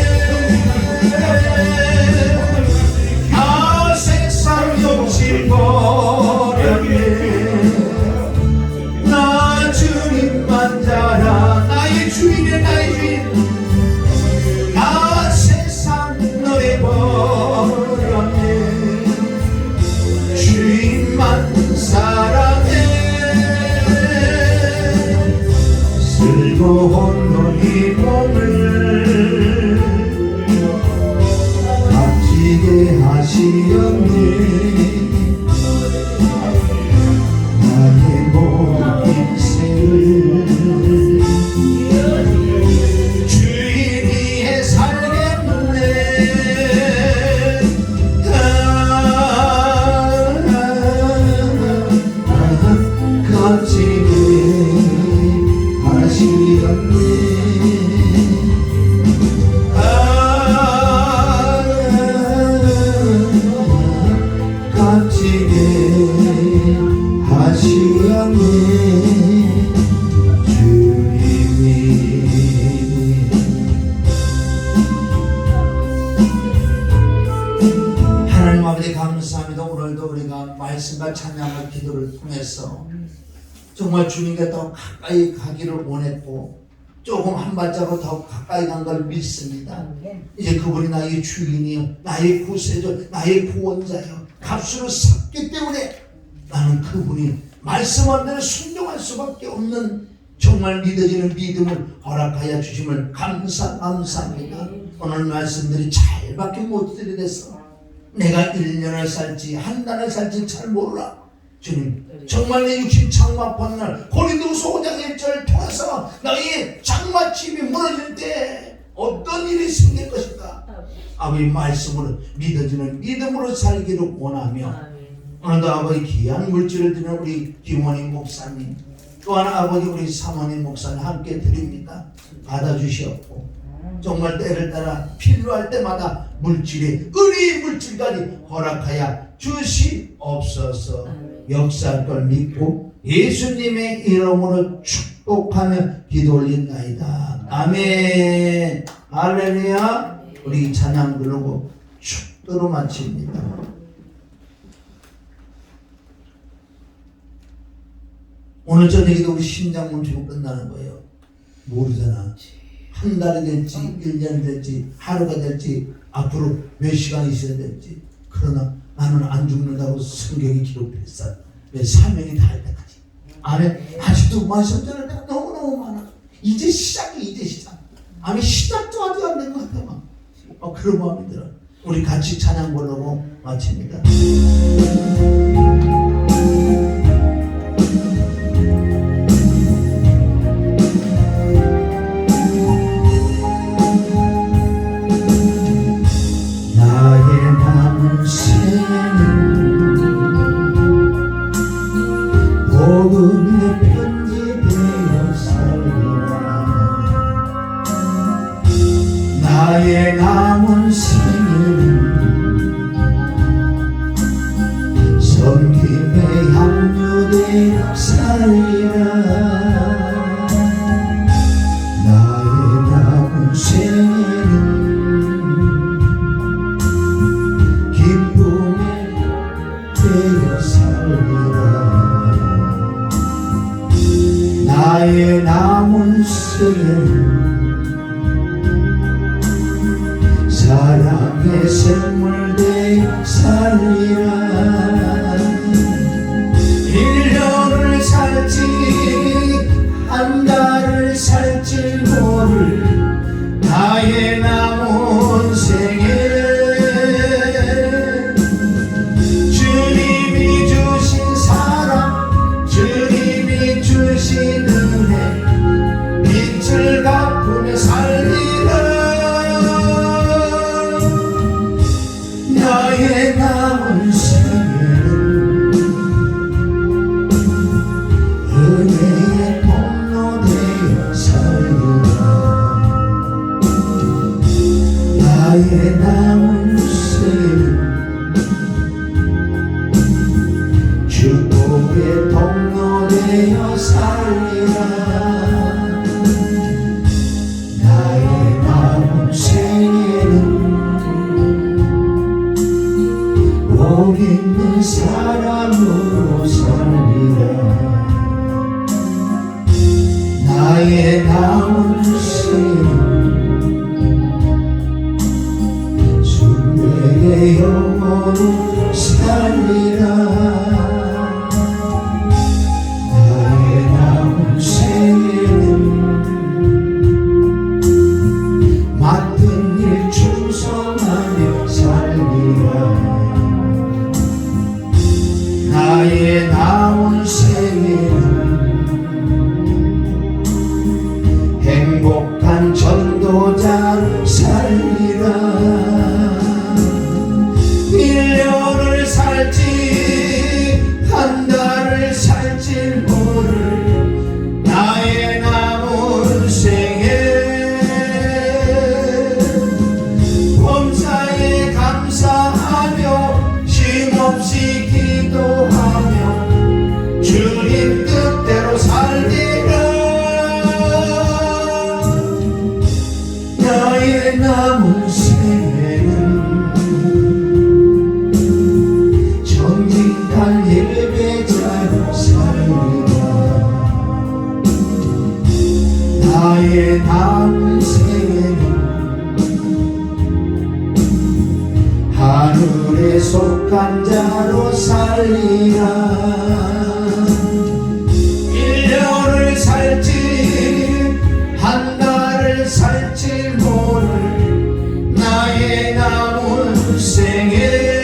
나의 모든 인생을 주인 위해 살겠네. 값지게 하시었네. 값지게 하시었네. 주님이. 하나님 아버지 감사합니다. 오늘도 우리가 말씀과 찬양과 기도를 통해서 정말 주님께 더 가까이 가기를 원했고 조금 한 발자국 더 가까이 간 걸 믿습니다. 이제 그분이 나의 주인이요, 나의 구세주, 나의 구원자요, 값으로 샀기 때문에 나는 그분이 말씀한 대로 순종할 수밖에 없는 정말 믿어지는 믿음을 허락하여 주심을 감사합니다. 오늘 말씀들이 잘밖에 못 드리겠어. 내가 1년을 살지 한 달을 살지 잘 몰라. 주님, 정말 내 육신 장막한 날 고린도후서 5장 1절을 통해서 너희 장막집이 무너질 때 어떤 일이 생길 것인가? 아버지 말씀으로 믿어지는 믿음으로 살기를 원하며 오늘도 아버지 귀한 물질을 드리는 우리 김원희 목사님, 또한 아버지 우리 사모님 목사님 함께 드립니다. 받아주시옵고 정말 때를 따라 필요할 때마다 물질이 의리 물질까지 허락하여 주시옵소서. 역사할 걸 믿고 예수님의 이름으로 축복하며 기도 올린나이다. 아멘. 할렐루야. 우리 찬양 부르고 축도로 마칩니다. 오늘 저녁에도 우리 심장 멈추고 끝나는 거예요. 모르잖아. 한 달이 될지 1년이 될지 하루가 될지 앞으로 몇 시간이 있어야 될지. 그러나 나는 안 죽는다고 성경이 기록했어. 내 사명이 다할 때까지. 아멘. 아직도 말씀 전할 때가 너무너무 많아. 이제 시작이 이제 시작. 아멘. 시작도 아직 안 된 것 같아. 그런 마음이 들어. 우리 같이 찬양 부르고 마칩니다. 나의 남은 생은 복음의 편지되어 살리라. 나의 남은 생은 섬김에 향유되어 살리라. 나의 남은 생에는 기쁨에 되어 살리라. 나의 남은 생에는 사랑의 샘물 되어 살리라. 1년을 살지 한 달을 살지 모를 나의 남은 생에 주님이 주신 사랑, 주님이 주신 은혜 빛을 갚으며 살리라. 나의 남은 생에는 은혜의 통로 되어 살리라. 나의 남은 생에는 축복의 통로 되어 살리라. 나의 남은 생에는 복 있는 사람으로 살리라. 나의 남은 생에는 주의 영혼으로 살리라. 나의 남은 생에는 맡은 일 충성하며 살리라. 없이 기도하며 주님 뜻대로 살리라. 나의 남은 생애는 정직한 예배자로 살리라. 나의 남은 생애는 하늘에 속한 자로 살리라. 1년을 살지 한 달을 살지 모를 나의 남은 생애